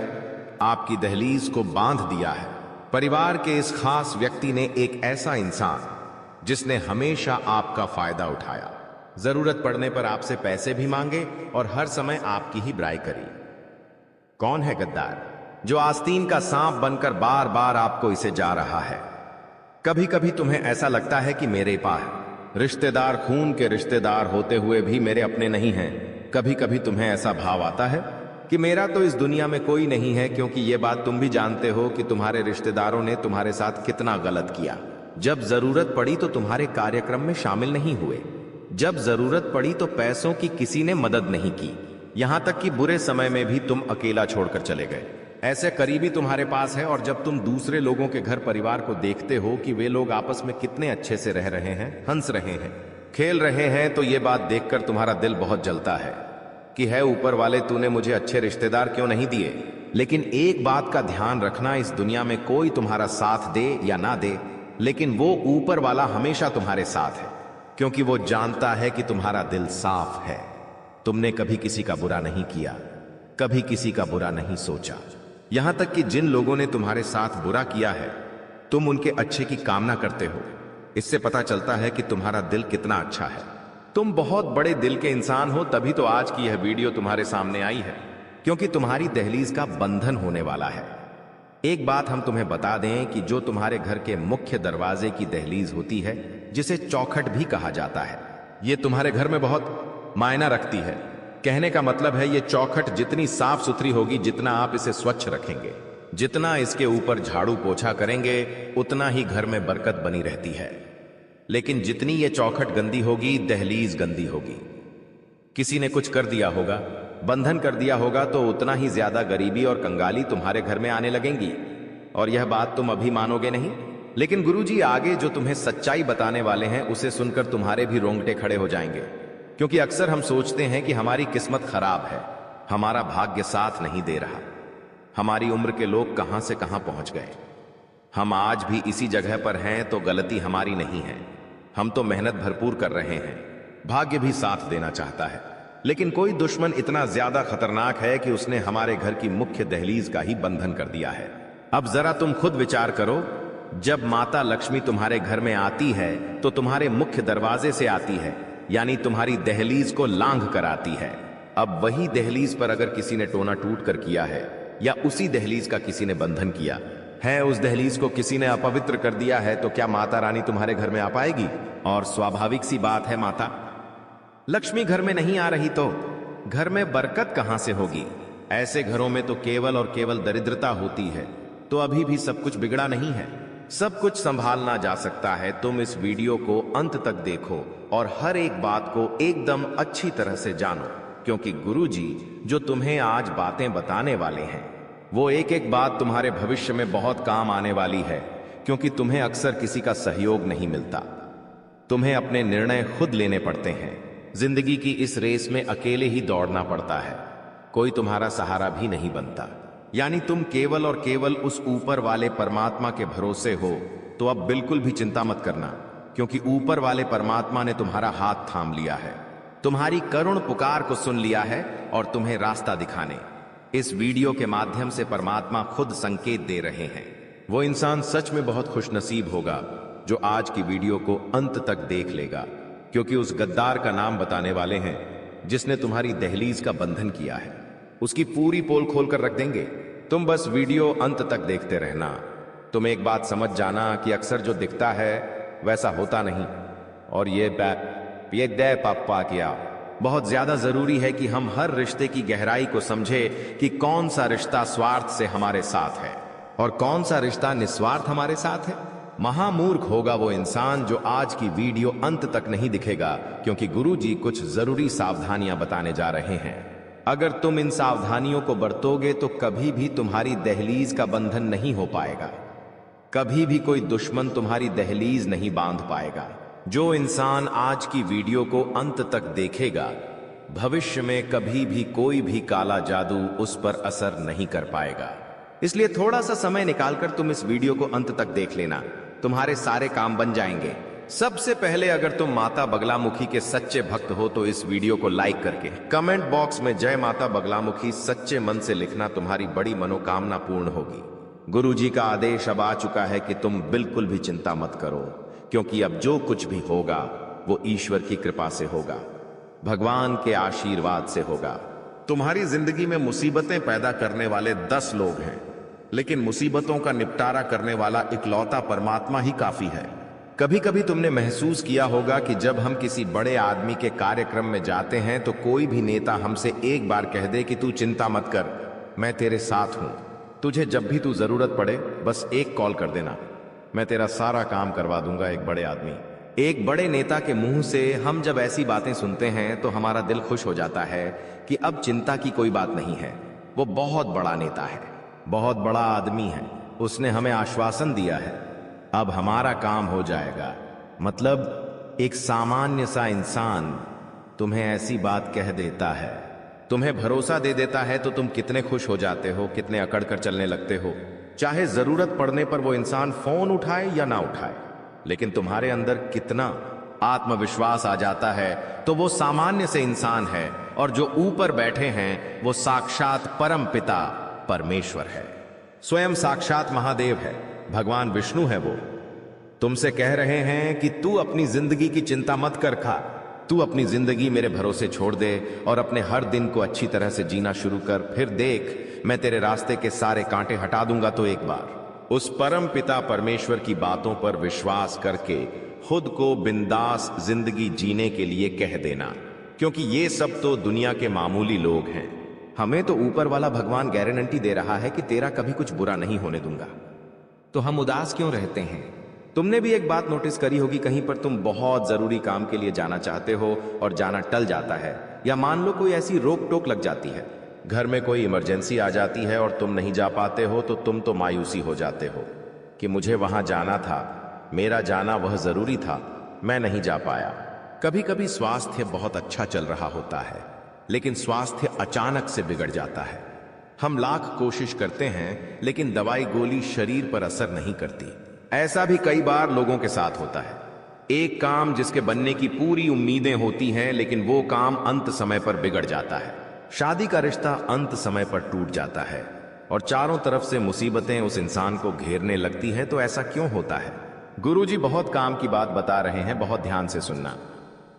आपकी दहलीज को बांध दिया है परिवार के इस खास व्यक्ति ने, एक ऐसा इंसान जिसने हमेशा आपका फायदा उठाया, जरूरत पड़ने पर आपसे पैसे भी मांगे और हर समय आपकी ही बुराई करी। कौन है गद्दार जो आस्तीन का सांप बनकर बार बार आपको इसे जा रहा है? कभी कभी तुम्हें ऐसा लगता है कि मेरे पास रिश्तेदार, खून के रिश्तेदार होते हुए भी मेरे अपने नहीं हैं। कभी कभी तुम्हें ऐसा भाव आता है कि मेरा तो इस दुनिया में कोई नहीं है, क्योंकि ये बात तुम भी जानते हो कि तुम्हारे रिश्तेदारों ने तुम्हारे साथ कितना गलत किया। जब जरूरत पड़ी तो तुम्हारे कार्यक्रम में शामिल नहीं हुए, जब जरूरत पड़ी तो पैसों की किसी ने मदद नहीं की, यहां तक कि बुरे समय में भी तुम अकेला छोड़कर चले गए। ऐसे करीबी तुम्हारे पास है, और जब तुम दूसरे लोगों के घर परिवार को देखते हो कि वे लोग आपस में कितने अच्छे से रह रहे हैं, हंस रहे हैं, खेल रहे हैं, तो ये बात देखकर तुम्हारा दिल बहुत जलता है कि है ऊपर वाले, तूने मुझे अच्छे रिश्तेदार क्यों नहीं दिए। लेकिन एक बात का ध्यान रखना, इस दुनिया में कोई तुम्हारा साथ दे या ना दे, लेकिन वो ऊपर वाला हमेशा तुम्हारे साथ है, क्योंकि वो जानता है कि तुम्हारा दिल साफ है। तुमने कभी किसी का बुरा नहीं किया, कभी किसी का बुरा नहीं सोचा। यहां तक कि जिन लोगों ने तुम्हारे साथ बुरा किया है, तुम उनके अच्छे की कामना करते हो। इससे पता चलता है कि तुम्हारा दिल कितना अच्छा है। तुम बहुत बड़े दिल के इंसान हो, तभी तो आज की यह वीडियो तुम्हारे सामने आई है, क्योंकि तुम्हारी दहलीज का बंधन होने वाला है। एक बात हम तुम्हें बता दें कि जो तुम्हारे घर के मुख्य दरवाजे की दहलीज होती है, जिसे चौखट भी कहा जाता है, ये तुम्हारे घर में बहुत मायना रखती है। कहने का मतलब है, ये चौखट जितनी साफ सुथरी होगी, जितना आप इसे स्वच्छ रखेंगे, जितना इसके ऊपर झाड़ू पोछा करेंगे, उतना ही घर में बरकत बनी रहती है। लेकिन जितनी ये चौखट गंदी होगी, दहलीज गंदी होगी। किसी ने कुछ कर दिया होगा, बंधन कर दिया होगा, तो उतना ही ज्यादा गरीबी और कंगाली तुम्हारे घर में आने लगेंगी। और यह बात तुम अभी मानोगे नहीं, लेकिन गुरुजी आगे जो तुम्हें सच्चाई बताने वाले हैं उसे सुनकर तुम्हारे भी रोंगटे खड़े हो जाएंगे। क्योंकि अक्सर हम सोचते हैं कि हमारी किस्मत खराब है, हमारा भाग्य साथ नहीं दे रहा, हमारी उम्र के लोग कहां से कहां पहुंच गए। हम आज भी इसी जगह पर हैं तो गलती हमारी नहीं है, हम तो मेहनत भरपूर कर रहे हैं, भाग्य भी साथ देना चाहता है। लेकिन कोई दुश्मन इतना ज्यादा खतरनाक है कि उसने हमारे घर की मुख्य दहलीज का ही बंधन कर दिया है। अब जरा तुम खुद विचार करो, जब माता लक्ष्मी तुम्हारे घर में आती है तो तुम्हारे मुख्य दरवाजे से आती है, यानी तुम्हारी दहलीज को लांघ कर आती है। अब वही दहलीज पर अगर किसी ने टोना टूट कर किया है या उसी दहलीज का किसी ने बंधन किया है, उस दहलीज को किसी ने अपवित्र कर दिया है, तो क्या माता रानी तुम्हारे घर में आ पाएगी? और स्वाभाविक सी बात है, माता लक्ष्मी घर में नहीं आ रही तो घर में बरकत कहां से होगी? ऐसे घरों में तो केवल और केवल दरिद्रता होती है। तो अभी भी सब कुछ बिगड़ा नहीं है, सब कुछ संभालना जा सकता है। तुम इस वीडियो को अंत तक देखो और हर एक बात को एकदम अच्छी तरह से जानो, क्योंकि गुरुजी जो तुम्हें आज बातें बताने वाले हैं वो एक एक बात तुम्हारे भविष्य में बहुत काम आने वाली है। क्योंकि तुम्हें अक्सर किसी का सहयोग नहीं मिलता, तुम्हें अपने निर्णय खुद लेने पड़ते हैं। जिंदगी की इस रेस में अकेले ही दौड़ना पड़ता है, कोई तुम्हारा सहारा भी नहीं बनता। यानी तुम केवल और केवल उस ऊपर वाले परमात्मा के भरोसे हो। तो अब बिल्कुल भी चिंता मत करना, क्योंकि ऊपर वाले परमात्मा ने तुम्हारा हाथ थाम लिया है, तुम्हारी करुण पुकार को सुन लिया है और तुम्हें रास्ता दिखाने इस वीडियो के माध्यम से परमात्मा खुद संकेत दे रहे हैं। वो इंसान सच में बहुत खुशनसीब होगा जो आज की वीडियो को अंत तक देख लेगा, क्योंकि उस गद्दार का नाम बताने वाले हैं जिसने तुम्हारी दहलीज का बंधन किया है। उसकी पूरी पोल खोल कर रख देंगे, तुम बस वीडियो अंत तक देखते रहना। तुम एक बात समझ जाना कि अक्सर जो दिखता है वैसा होता नहीं, और ये दे पापा किया बहुत ज्यादा जरूरी है कि हम हर रिश्ते की गहराई को समझे कि कौन सा रिश्ता स्वार्थ से हमारे साथ है और कौन सा रिश्ता निस्वार्थ हमारे साथ है। महामूर्ख होगा वो इंसान जो आज की वीडियो अंत तक नहीं दिखेगा, क्योंकि गुरुजी कुछ जरूरी सावधानियां बताने जा रहे हैं। अगर तुम इन सावधानियों को बरतोगे तो कभी भी तुम्हारी दहलीज का बंधन नहीं हो पाएगा, कभी भी कोई दुश्मन तुम्हारी दहलीज नहीं बांध पाएगा। जो इंसान आज की वीडियो को अंत तक देखेगा, भविष्य में कभी भी कोई भी काला जादू उस पर असर नहीं कर पाएगा। इसलिए थोड़ा सा समय निकालकर तुम इस वीडियो को अंत तक देख लेना, तुम्हारे सारे काम बन जाएंगे। सबसे पहले अगर तुम माता बगलामुखी के सच्चे भक्त हो तो इस वीडियो को लाइक करके कमेंट बॉक्स में जय माता बगलामुखी सच्चे मन से लिखना, तुम्हारी बड़ी मनोकामना पूर्ण होगी। गुरुजी का आदेश अब आ चुका है कि तुम बिल्कुल भी चिंता मत करो, क्योंकि अब जो कुछ भी होगा वो ईश्वर की कृपा से होगा, भगवान के आशीर्वाद से होगा। तुम्हारी जिंदगी में मुसीबतें पैदा करने वाले 10 लोग हैं, लेकिन मुसीबतों का निपटारा करने वाला इकलौता परमात्मा ही काफी है। कभी कभी तुमने महसूस किया होगा कि जब हम किसी बड़े आदमी के कार्यक्रम में जाते हैं तो कोई भी नेता हमसे एक बार कह दे कि तू चिंता मत कर, मैं तेरे साथ हूं, तुझे जब भी तू जरूरत पड़े बस एक कॉल कर देना, मैं तेरा सारा काम करवा दूंगा। एक बड़े नेता के मुंह से हम जब ऐसी बातें सुनते हैं तो हमारा दिल खुश हो जाता है कि अब चिंता की कोई बात नहीं है। वो बहुत बड़ा नेता है, बहुत बड़ा आदमी है, उसने हमें आश्वासन दिया है, अब हमारा काम हो जाएगा। मतलब एक सामान्य सा इंसान तुम्हें ऐसी बात कह देता है, तुम्हें भरोसा दे देता है, तो तुम कितने खुश हो जाते हो, कितने अकड़ कर चलने लगते हो। चाहे जरूरत पड़ने पर वो इंसान फोन उठाए या ना उठाए, लेकिन तुम्हारे अंदर कितना आत्मविश्वास आ जाता है। तो वो सामान्य से इंसान है और जो ऊपर बैठे हैं वो साक्षात परम पिता परमेश्वर है, स्वयं साक्षात महादेव है, भगवान विष्णु है। वो तुमसे कह रहे हैं कि तू अपनी जिंदगी की चिंता मत कर खा, तू अपनी जिंदगी मेरे भरोसे छोड़ दे और अपने हर दिन को अच्छी तरह से जीना शुरू कर, फिर देख मैं तेरे रास्ते के सारे कांटे हटा दूंगा। तो एक बार उस परम पिता परमेश्वर की बातों पर विश्वास करके खुद को बिंदास जिंदगी जीने के लिए कह देना, क्योंकि ये सब तो दुनिया के मामूली लोग हैं। हमें तो ऊपर वाला भगवान गारंटी दे रहा है कि तेरा कभी कुछ बुरा नहीं होने दूंगा। तो हम उदास क्यों रहते हैं? तुमने भी एक बात नोटिस करी होगी, कहीं पर तुम बहुत जरूरी काम के लिए जाना चाहते हो और जाना टल जाता है, या मान लो कोई ऐसी रोक टोक लग जाती है, घर में कोई इमरजेंसी आ जाती है और तुम नहीं जा पाते हो, तो तुम तो मायूसी हो जाते हो कि मुझे वहां जाना था, मेरा जाना वह जरूरी था, मैं नहीं जा पाया। कभी कभी स्वास्थ्य बहुत अच्छा चल रहा होता है, लेकिन स्वास्थ्य अचानक से बिगड़ जाता है। हम लाख कोशिश करते हैं, लेकिन दवाई गोली शरीर पर असर नहीं करती। ऐसा भी कई बार लोगों के साथ होता है। एक काम जिसके बनने की पूरी उम्मीदें होती हैं, लेकिन वो काम अंत समय पर बिगड़ जाता है। शादी का रिश्ता अंत समय पर टूट जाता है और चारों तरफ से मुसीबतें उस इंसान को घेरने लगती हैं। तो ऐसा क्यों होता है? गुरुजी बहुत काम की बात बता रहे हैं, बहुत ध्यान से सुनना।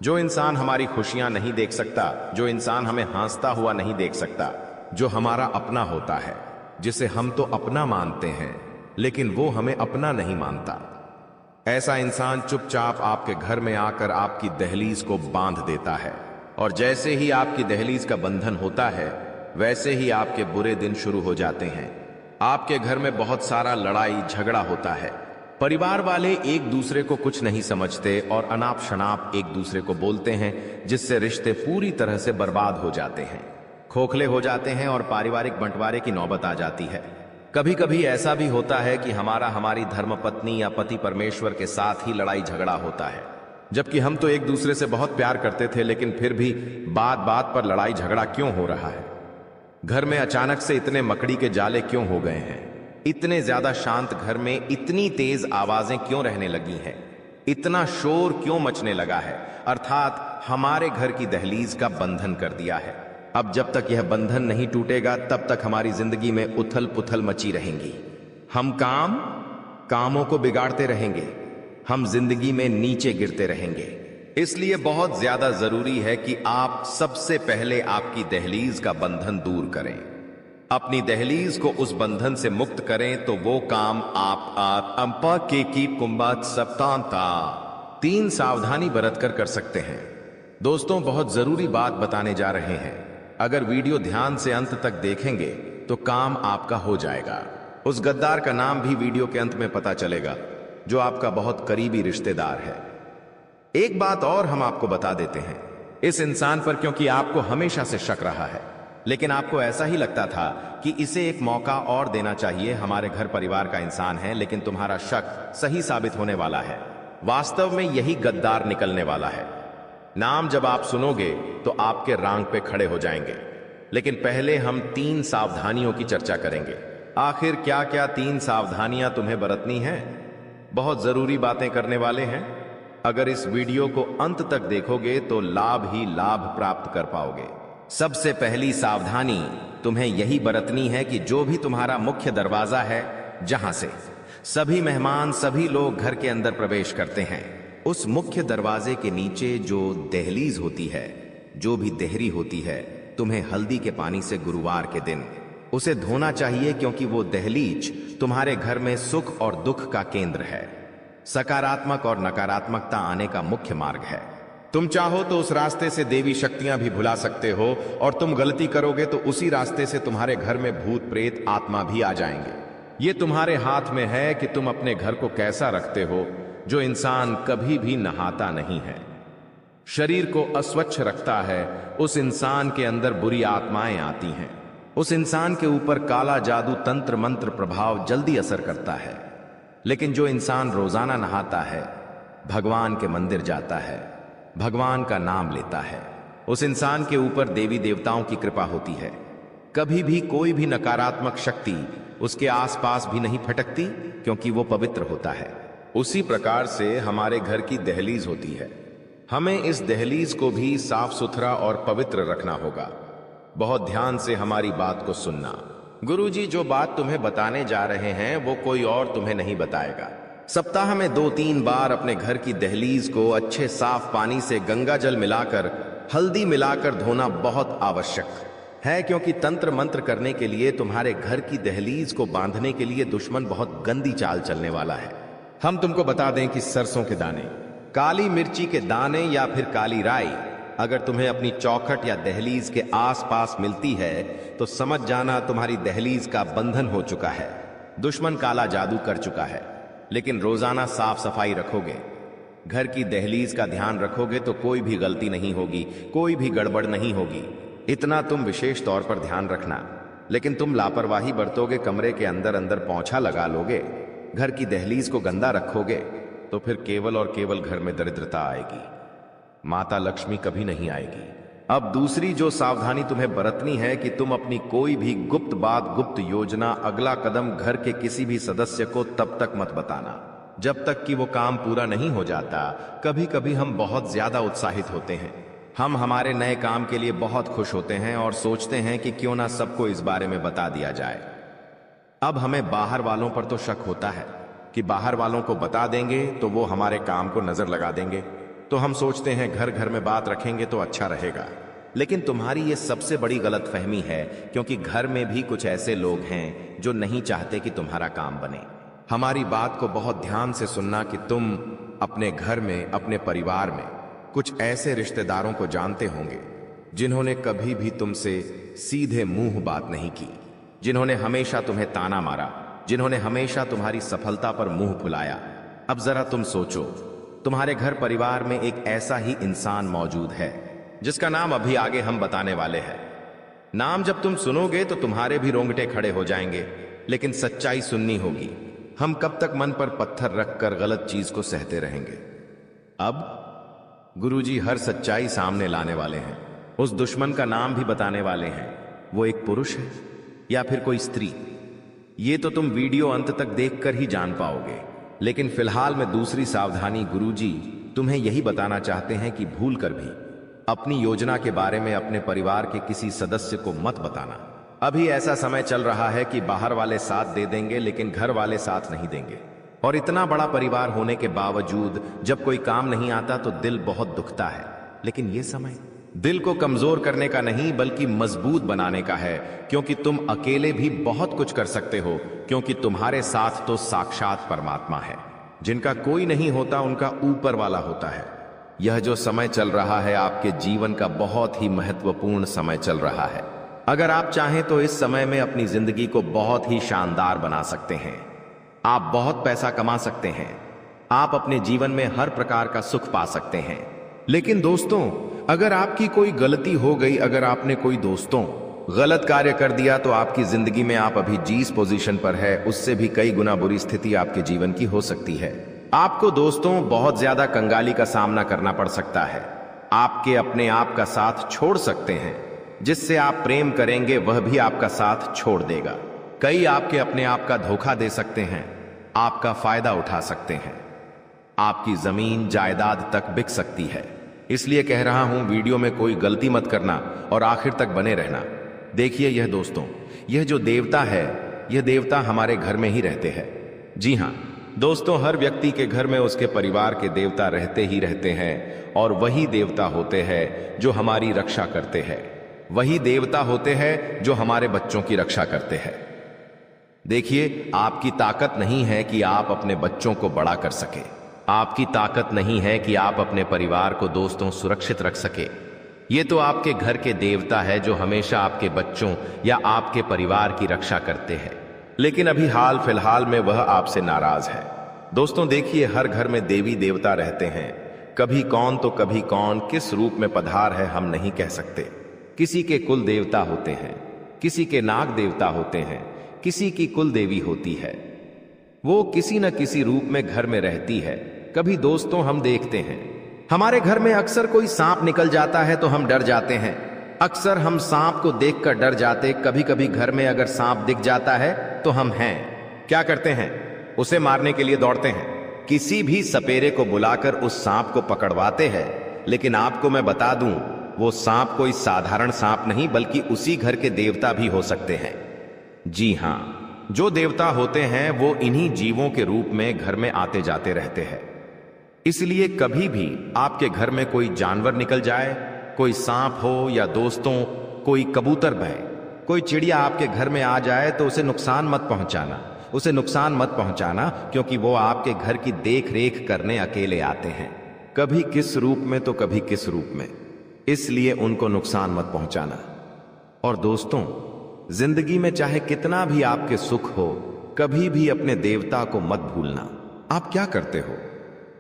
जो इंसान हमारी खुशियां नहीं देख सकता, जो इंसान हमें हंसता हुआ नहीं देख सकता, जो हमारा अपना होता है, जिसे हम तो अपना मानते हैं लेकिन वो हमें अपना नहीं मानता, ऐसा इंसान चुपचाप आपके घर में आकर आपकी दहलीज को बांध देता है। और जैसे ही आपकी दहलीज का बंधन होता है, वैसे ही आपके बुरे दिन शुरू हो जाते हैं। आपके घर में बहुत सारा लड़ाई झगड़ा होता है। परिवार वाले एक दूसरे को कुछ नहीं समझते और अनाप शनाप एक दूसरे को बोलते हैं, जिससे रिश्ते पूरी तरह से बर्बाद हो जाते हैं, खोखले हो जाते हैं और पारिवारिक बंटवारे की नौबत आ जाती है। कभी कभी ऐसा भी होता है कि हमारी धर्मपत्नी या पति परमेश्वर के साथ ही लड़ाई झगड़ा होता है, जबकि हम तो एक दूसरे से बहुत प्यार करते थे, लेकिन फिर भी बात बात पर लड़ाई झगड़ा क्यों हो रहा है? घर में अचानक से इतने मकड़ी के जाले क्यों हो गए हैं? इतने ज्यादा शांत घर में इतनी तेज आवाजें क्यों रहने लगी हैं? इतना शोर क्यों मचने लगा है? अर्थात हमारे घर की दहलीज का बंधन कर दिया है। अब जब तक यह बंधन नहीं टूटेगा, तब तक हमारी जिंदगी में उथल पुथल मची रहेंगी। हम कामों को बिगाड़ते रहेंगे, हम जिंदगी में नीचे गिरते रहेंगे। इसलिए बहुत ज्यादा जरूरी है कि आप सबसे पहले आपकी दहलीज का बंधन दूर करें। अपनी दहलीज को उस बंधन से मुक्त करें, तो वो काम आप अंपा के की कुंभत सप्तांता 3 सावधानी बरतकर कर सकते हैं। दोस्तों, बहुत जरूरी बात बताने जा रहे हैं। अगर वीडियो ध्यान से अंत तक देखेंगे तो काम आपका हो जाएगा। उस गद्दार का नाम भी वीडियो के अंत में पता चलेगा, जो आपका बहुत करीबी रिश्तेदार है। एक बात और हम आपको बता देते हैं इस इंसान पर, क्योंकि आपको हमेशा से शक रहा है, लेकिन आपको ऐसा ही लगता था कि इसे एक मौका और देना चाहिए। हमारे घर परिवार का इंसान है, लेकिन तुम्हारा शक सही साबित होने वाला है। वास्तव में यही गद्दार निकलने वाला है। नाम जब आप सुनोगे तो आपके रांग पे खड़े हो जाएंगे। लेकिन पहले हम 3 सावधानियों की चर्चा करेंगे। आखिर क्या क्या 3 सावधानियां तुम्हें बरतनी हैं? बहुत जरूरी बातें करने वाले हैं। अगर इस वीडियो को अंत तक देखोगे तो लाभ ही लाभ प्राप्त कर पाओगे। सबसे पहली सावधानी तुम्हें यही बरतनी है कि जो भी तुम्हारा मुख्य दरवाजा है, जहां से सभी मेहमान, सभी लोग घर के अंदर प्रवेश करते हैं, उस मुख्य दरवाजे के नीचे जो दहलीज होती है, जो भी देहरी होती है, तुम्हें हल्दी के पानी से गुरुवार के दिन उसे धोना चाहिए, क्योंकि वो दहलीज तुम्हारे घर में सुख और दुख का केंद्र है। सकारात्मक और नकारात्मकता आने का मुख्य मार्ग है। तुम चाहो तो उस रास्ते से देवी शक्तियां भी भुला सकते हो, और तुम गलती करोगे तो उसी रास्ते से तुम्हारे घर में भूत प्रेत आत्मा भी आ जाएंगे। ये तुम्हारे हाथ में है कि तुम अपने घर को कैसा रखते हो। जो इंसान कभी भी नहाता नहीं है, शरीर को अस्वच्छ रखता है, उस इंसान के अंदर बुरी आत्माएं आती हैं। उस इंसान के ऊपर काला जादू, तंत्र मंत्र प्रभाव जल्दी असर करता है। लेकिन जो इंसान रोजाना नहाता है, भगवान के मंदिर जाता है, भगवान का नाम लेता है, उस इंसान के ऊपर देवी देवताओं की कृपा होती है। कभी भी कोई भी नकारात्मक शक्ति उसके आसपास भी नहीं फटकती, क्योंकि वो पवित्र होता है। उसी प्रकार से हमारे घर की दहलीज होती है। हमें इस दहलीज को भी साफ सुथरा और पवित्र रखना होगा। बहुत ध्यान से हमारी बात को सुनना। गुरुजी जो बात तुम्हें बताने जा रहे हैं वो कोई और तुम्हें नहीं बताएगा। सप्ताह में 2-3 बार अपने घर की दहलीज को अच्छे साफ पानी से गंगा जल मिलाकर, हल्दी मिलाकर धोना बहुत आवश्यक है, क्योंकि तंत्र मंत्र करने के लिए, तुम्हारे घर की दहलीज को बांधने के लिए दुश्मन बहुत गंदी चाल चलने वाला है। हम तुमको बता दें कि सरसों के दाने, काली मिर्ची के दाने या फिर काली राई अगर तुम्हें अपनी चौखट या दहलीज के आसपास मिलती है, तो समझ जाना तुम्हारी दहलीज का बंधन हो चुका है। दुश्मन काला जादू कर चुका है। लेकिन रोजाना साफ सफाई रखोगे, घर की दहलीज का ध्यान रखोगे तो कोई भी गलती नहीं होगी, कोई भी गड़बड़ नहीं होगी। इतना तुम विशेष तौर पर ध्यान रखना। लेकिन तुम लापरवाही बरतोगे, कमरे के अंदर अंदर पोंछा लगा लोगे, घर की दहलीज को गंदा रखोगे, तो फिर केवल और केवल घर में दरिद्रता आएगी, माता लक्ष्मी कभी नहीं आएगी। अब दूसरी जो सावधानी तुम्हें बरतनी है कि तुम अपनी कोई भी गुप्त बात, गुप्त योजना, अगला कदम घर के किसी भी सदस्य को तब तक मत बताना जब तक कि वो काम पूरा नहीं हो जाता। कभी कभी हम बहुत ज्यादा उत्साहित होते हैं, हम हमारे नए काम के लिए बहुत खुश होते हैं और सोचते हैं कि क्यों ना सबको इस बारे में बता दिया जाए। अब हमें बाहर वालों पर तो शक होता है कि बाहर वालों को बता देंगे तो वो हमारे काम को नजर लगा देंगे, तो हम सोचते हैं घर घर में बात रखेंगे तो अच्छा रहेगा। लेकिन तुम्हारी ये सबसे बड़ी गलतफहमी है, क्योंकि घर में भी कुछ ऐसे लोग हैं जो नहीं चाहते कि तुम्हारा काम बने। हमारी बात को बहुत ध्यान से सुनना कि तुम अपने घर में, अपने परिवार में कुछ ऐसे रिश्तेदारों को जानते होंगे जिन्होंने कभी भी तुमसे सीधे मुंह बात नहीं की, जिन्होंने हमेशा तुम्हें ताना मारा, जिन्होंने हमेशा तुम्हारी सफलता पर मुंह फुलाया। अब जरा तुम सोचो, तुम्हारे घर परिवार में एक ऐसा ही इंसान मौजूद है जिसका नाम अभी आगे हम बताने वाले हैं। नाम जब तुम सुनोगे तो तुम्हारे भी रोंगटे खड़े हो जाएंगे, लेकिन सच्चाई सुननी होगी। हम कब तक मन पर पत्थर रखकर गलत चीज को सहते रहेंगे? अब गुरुजी हर सच्चाई सामने लाने वाले हैं। उस दुश्मन का नाम भी बताने वाले हैं। वो एक पुरुष है या फिर कोई स्त्री, ये तो तुम वीडियो अंत तक देखकर ही जान पाओगे। लेकिन फिलहाल में दूसरी सावधानी गुरुजी तुम्हें यही बताना चाहते हैं कि भूल कर भी अपनी योजना के बारे में अपने परिवार के किसी सदस्य को मत बताना। अभी ऐसा समय चल रहा है कि बाहर वाले साथ दे देंगे लेकिन घर वाले साथ नहीं देंगे, और इतना बड़ा परिवार होने के बावजूद जब कोई काम नहीं आता तो दिल बहुत दुखता है। लेकिन यह समय दिल को कमजोर करने का नहीं बल्कि मजबूत बनाने का है, क्योंकि तुम अकेले भी बहुत कुछ कर सकते हो, क्योंकि तुम्हारे साथ तो साक्षात परमात्मा है। जिनका कोई नहीं होता उनका ऊपर वाला होता है। यह जो समय चल रहा है आपके जीवन का बहुत ही महत्वपूर्ण समय चल रहा है। अगर आप चाहें तो इस समय में अपनी जिंदगी को बहुत ही शानदार बना सकते हैं। आप बहुत पैसा कमा सकते हैं, आप अपने जीवन में हर प्रकार का सुख पा सकते हैं। लेकिन दोस्तों, अगर आपकी कोई गलती हो गई, अगर आपने कोई दोस्तों गलत कार्य कर दिया, तो आपकी जिंदगी में आप अभी जिस पोजीशन पर है उससे भी कई गुना बुरी स्थिति आपके जीवन की हो सकती है। आपको दोस्तों बहुत ज्यादा कंगाली का सामना करना पड़ सकता है। आपके अपने आप का साथ छोड़ सकते हैं, जिससे आप प्रेम करेंगे वह भी आपका साथ छोड़ देगा। कई आपके अपने आप का धोखा दे सकते हैं, आपका फायदा उठा सकते हैं, आपकी जमीन जायदाद तक बिक सकती है। इसलिए कह रहा हूं, वीडियो में कोई गलती मत करना और आखिर तक बने रहना। देखिए यह दोस्तों, यह जो देवता है, यह देवता हमारे घर में ही रहते हैं। जी हां दोस्तों, हर व्यक्ति के घर में उसके परिवार के देवता रहते ही रहते हैं, और वही देवता होते हैं जो हमारी रक्षा करते हैं। वही देवता होते हैं जो हमारे बच्चों की रक्षा करते हैं। देखिए, आपकी ताकत नहीं है कि आप अपने बच्चों को बड़ा कर सके, आपकी ताकत नहीं है कि आप अपने परिवार को दोस्तों सुरक्षित रख सके। ये तो आपके घर के देवता है जो हमेशा आपके बच्चों या आपके परिवार की रक्षा करते हैं। लेकिन अभी हाल फिलहाल में वह आपसे नाराज है। दोस्तों देखिए, हर घर में देवी देवता रहते हैं। कभी कौन तो कभी कौन किस रूप में पधार है हम नहीं कह सकते। किसी के कुल देवता होते हैं, किसी के नाग देवता होते हैं, किसी की कुल देवी होती है। वो किसी न किसी रूप में घर में रहती है। कभी दोस्तों हम देखते हैं हमारे घर में अक्सर कोई सांप निकल जाता है तो हम डर जाते हैं। अक्सर हम सांप को देखकर डर जाते। कभी कभी घर में अगर सांप दिख जाता है तो हम क्या करते हैं? उसे मारने के लिए दौड़ते हैं। किसी भी सपेरे को बुलाकर उस सांप को पकड़वाते हैं। लेकिन आपको मैं बता दूं, वो सांप कोई साधारण सांप नहीं बल्कि उसी घर के देवता भी हो सकते हैं। जी हां, जो देवता होते हैं वो इन्हीं जीवों के रूप में घर में आते जाते रहते हैं। इसलिए कभी भी आपके घर में कोई जानवर निकल जाए, कोई सांप हो या दोस्तों कोई कबूतर भय, कोई चिड़िया आपके घर में आ जाए तो उसे नुकसान मत पहुंचाना, उसे नुकसान मत पहुंचाना, क्योंकि वो आपके घर की देख रेख करने अकेले आते हैं। कभी किस रूप में तो कभी किस रूप में, इसलिए उनको नुकसान मत पहुंचाना। और दोस्तों, जिंदगी में चाहे कितना भी आपके सुख हो, कभी भी अपने देवता को मत भूलना। आप क्या करते हो?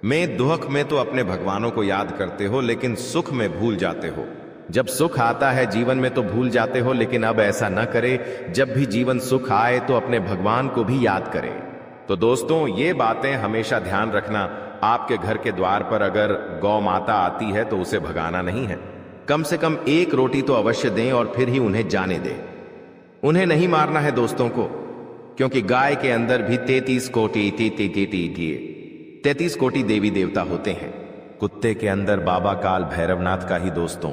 मैं दुख में तो अपने भगवानों को याद करते हो, लेकिन सुख में भूल जाते हो। जब सुख आता है जीवन में तो भूल जाते हो, लेकिन अब ऐसा न करे। जब भी जीवन सुख आए तो अपने भगवान को भी याद करें। तो दोस्तों, ये बातें हमेशा ध्यान रखना। आपके घर के द्वार पर अगर गौ माता आती है तो उसे भगाना नहीं है। कम से कम एक रोटी तो अवश्य दें और फिर ही उन्हें जाने दें। उन्हें नहीं मारना है दोस्तों को, क्योंकि गाय के अंदर भी 33 कोटि देवी देवता होते हैं। कुत्ते के अंदर बाबा काल भैरवनाथ का ही दोस्तों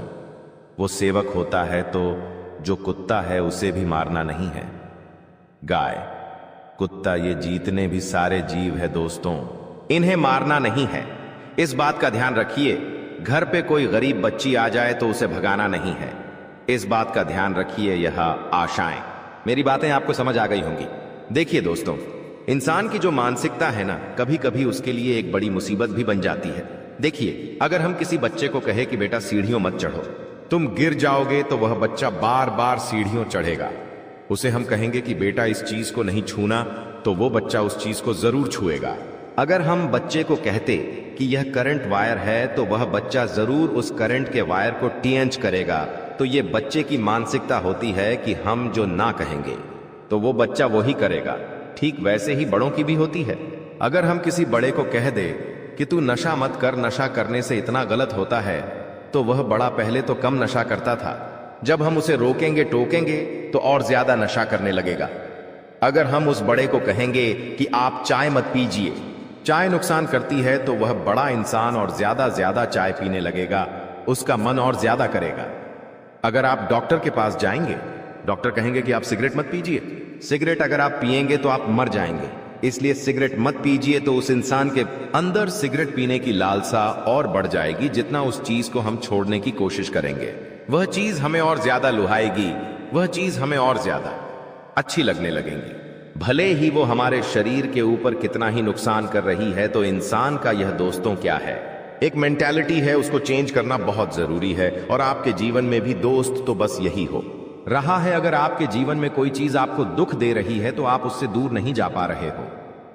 वो सेवक होता है, तो जो कुत्ता है उसे भी मारना नहीं है। गाय, कुत्ता, ये जीतने भी सारे जीव है दोस्तों, इन्हें मारना नहीं है। इस बात का ध्यान रखिए। घर पे कोई गरीब बच्ची आ जाए तो उसे भगाना नहीं है। इस बात का ध्यान रखिए। यह आशाएं, मेरी बातें आपको समझ आ गई होंगी। देखिए दोस्तों, इंसान की जो मानसिकता है ना, कभी कभी उसके लिए एक बड़ी मुसीबत भी बन जाती है। देखिए, अगर हम किसी बच्चे को कहे कि बेटा सीढ़ियों मत चढ़ो, तुम गिर जाओगे, तो वह बच्चा बार बार सीढ़ियों चढ़ेगा। उसे हम कहेंगे कि बेटा इस चीज को नहीं छूना, तो वो बच्चा उस चीज को जरूर छुएगा। अगर हम बच्चे को कहते कि यह करंट वायर है, तो वह बच्चा जरूर उस करंट के वायर को टीएंच करेगा। तो ये बच्चे की मानसिकता होती है कि हम जो ना कहेंगे तो वो बच्चा वही करेगा। ठीक वैसे ही बड़ों की भी होती है। अगर हम किसी बड़े को कह दे कि तू नशा मत कर, नशा करने से इतना गलत होता है, तो वह बड़ा पहले तो कम नशा करता था। जब हम उसे रोकेंगे टोकेंगे तो और ज्यादा नशा करने लगेगा। अगर हम उस बड़े को कहेंगे कि आप चाय मत पीजिए, चाय नुकसान करती है, तो वह बड़ा इंसान और ज्यादा चाय पीने लगेगा। उसका मन और ज्यादा करेगा। अगर आप डॉक्टर के पास जाएंगे, डॉक्टर कहेंगे कि आप सिगरेट मत पीजिए। सिगरेट अगर आप पिएंगे तो आप मर जाएंगे, इसलिए सिगरेट मत पीजिए। तो उस इंसान के अंदर सिगरेट पीने की लालसा और बढ़ जाएगी। जितना उस चीज को हम छोड़ने की कोशिश करेंगे, वह चीज हमें और ज्यादा लुभाएगी, वह चीज हमें और ज्यादा अच्छी लगने लगेंगी। भले ही वो हमारे शरीर के ऊपर कितना ही नुकसान कर रही है। तो इंसान का यह दोस्तों क्या है, एक मेंटालिटी है, उसको चेंज करना बहुत जरूरी है। और आपके जीवन में भी दोस्त तो बस यही हो रहा है। अगर आपके जीवन में कोई चीज आपको दुख दे रही है तो आप उससे दूर नहीं जा पा रहे हो।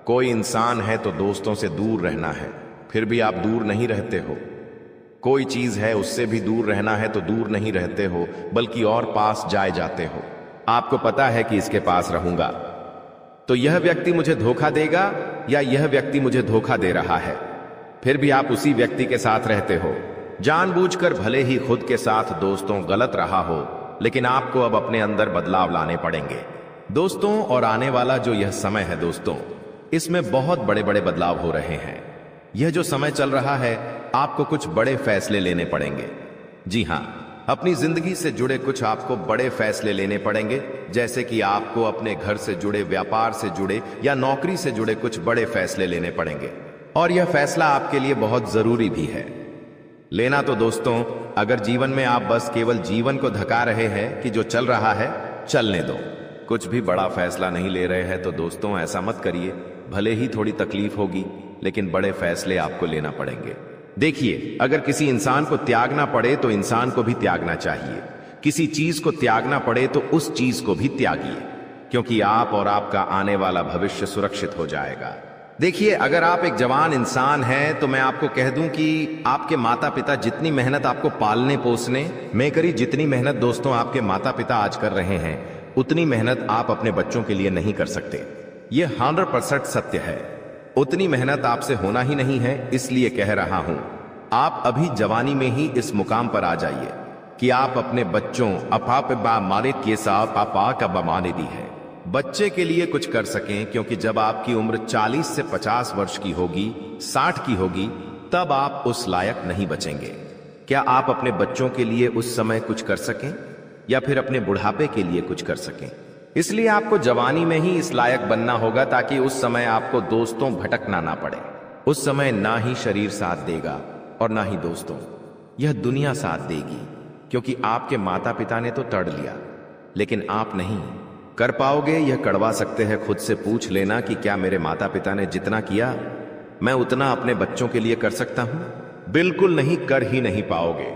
कोई इंसान है तो दोस्तों से दूर रहना है, फिर भी आप दूर नहीं रहते हो। कोई चीज है, उससे भी दूर रहना है तो दूर नहीं रहते हो, बल्कि और पास जाए जाते हो। आपको पता है कि इसके पास रहूंगा तो यह व्यक्ति मुझे धोखा देगा, या यह व्यक्ति मुझे धोखा दे रहा है, फिर भी आप उसी व्यक्ति के साथ रहते हो। जानबूझकर भले ही खुद के साथ दोस्तों गलत रहा हो, लेकिन आपको अब अपने अंदर बदलाव लाने पड़ेंगे दोस्तों। और आने वाला जो यह समय है दोस्तों, इसमें बहुत बड़े बड़े बदलाव हो रहे हैं। यह जो समय चल रहा है, आपको कुछ बड़े फैसले लेने पड़ेंगे। जी हां, अपनी जिंदगी से जुड़े कुछ आपको बड़े फैसले लेने पड़ेंगे। जैसे कि आपको अपने घर से जुड़े, व्यापार से जुड़े या नौकरी से जुड़े कुछ बड़े फैसले लेने पड़ेंगे। और यह फैसला आपके लिए बहुत जरूरी भी है लेना। तो दोस्तों, अगर जीवन में आप बस केवल जीवन को धका रहे हैं कि जो चल रहा है चलने दो, कुछ भी बड़ा फैसला नहीं ले रहे हैं, तो दोस्तों ऐसा मत करिए। भले ही थोड़ी तकलीफ होगी, लेकिन बड़े फैसले आपको लेना पड़ेंगे। देखिए, अगर किसी इंसान को त्यागना पड़े तो इंसान को भी त्यागना चाहिए। किसी चीज को त्यागना पड़े तो उस चीज को भी त्यागिए, क्योंकि आप और आपका आने वाला भविष्य सुरक्षित हो जाएगा। देखिए, अगर आप एक जवान इंसान हैं तो मैं आपको कह दूं कि आपके माता पिता जितनी मेहनत आपको पालने पोसने में करी, जितनी मेहनत दोस्तों आपके माता पिता आज कर रहे हैं, उतनी मेहनत आप अपने बच्चों के लिए नहीं कर सकते। यह 100% सत्य है। उतनी मेहनत आपसे होना ही नहीं है। इसलिए कह रहा हूं, आप अभी जवानी में ही इस मुकाम पर आ जाइए कि आप अपने बच्चों दी है बच्चे के लिए कुछ कर सकें। क्योंकि जब आपकी उम्र 40 से 50 वर्ष की होगी, 60 की होगी, तब आप उस लायक नहीं बचेंगे। क्या आप अपने बच्चों के लिए उस समय कुछ कर सकें, या फिर अपने बुढ़ापे के लिए कुछ कर सकें? इसलिए आपको जवानी में ही इस लायक बनना होगा, ताकि उस समय आपको दोस्तों भटकना ना पड़े। उस समय ना ही शरीर साथ देगा और ना ही दोस्तों, यह दुनिया साथ देगी। क्योंकि आपके माता पिता ने तो तड़ लिया, लेकिन आप नहीं कर पाओगे। यह कड़वा सकते हैं। खुद से पूछ लेना कि क्या मेरे माता पिता ने जितना किया, मैं उतना अपने बच्चों के लिए कर सकता हूं? बिल्कुल नहीं, कर ही नहीं पाओगे।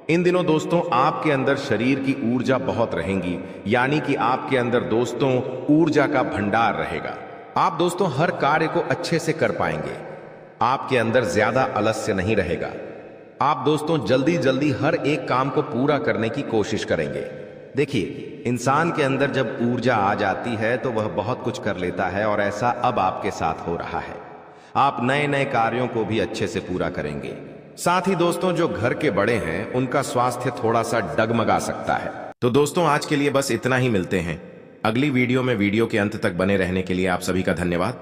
इन दिनों दोस्तों आपके अंदर शरीर की ऊर्जा बहुत रहेगी, यानी कि आपके अंदर दोस्तों ऊर्जा का भंडार रहेगा। आप दोस्तों हर कार्य को अच्छे से कर पाएंगे। आपके अंदर ज्यादा आलस्य नहीं रहेगा। आप दोस्तों जल्दी जल्दी हर एक काम को पूरा करने की कोशिश करेंगे। देखिए, इंसान के अंदर जब ऊर्जा आ जाती है तो वह बहुत कुछ कर लेता है, और ऐसा अब आपके साथ हो रहा है। आप नए नए कार्यों को भी अच्छे से पूरा करेंगे। साथ ही दोस्तों, जो घर के बड़े हैं उनका स्वास्थ्य थोड़ा सा डगमगा सकता है। तो दोस्तों आज के लिए बस इतना ही। मिलते हैं अगली वीडियो में। वीडियो के अंत तक बने रहने के लिए आप सभी का धन्यवाद।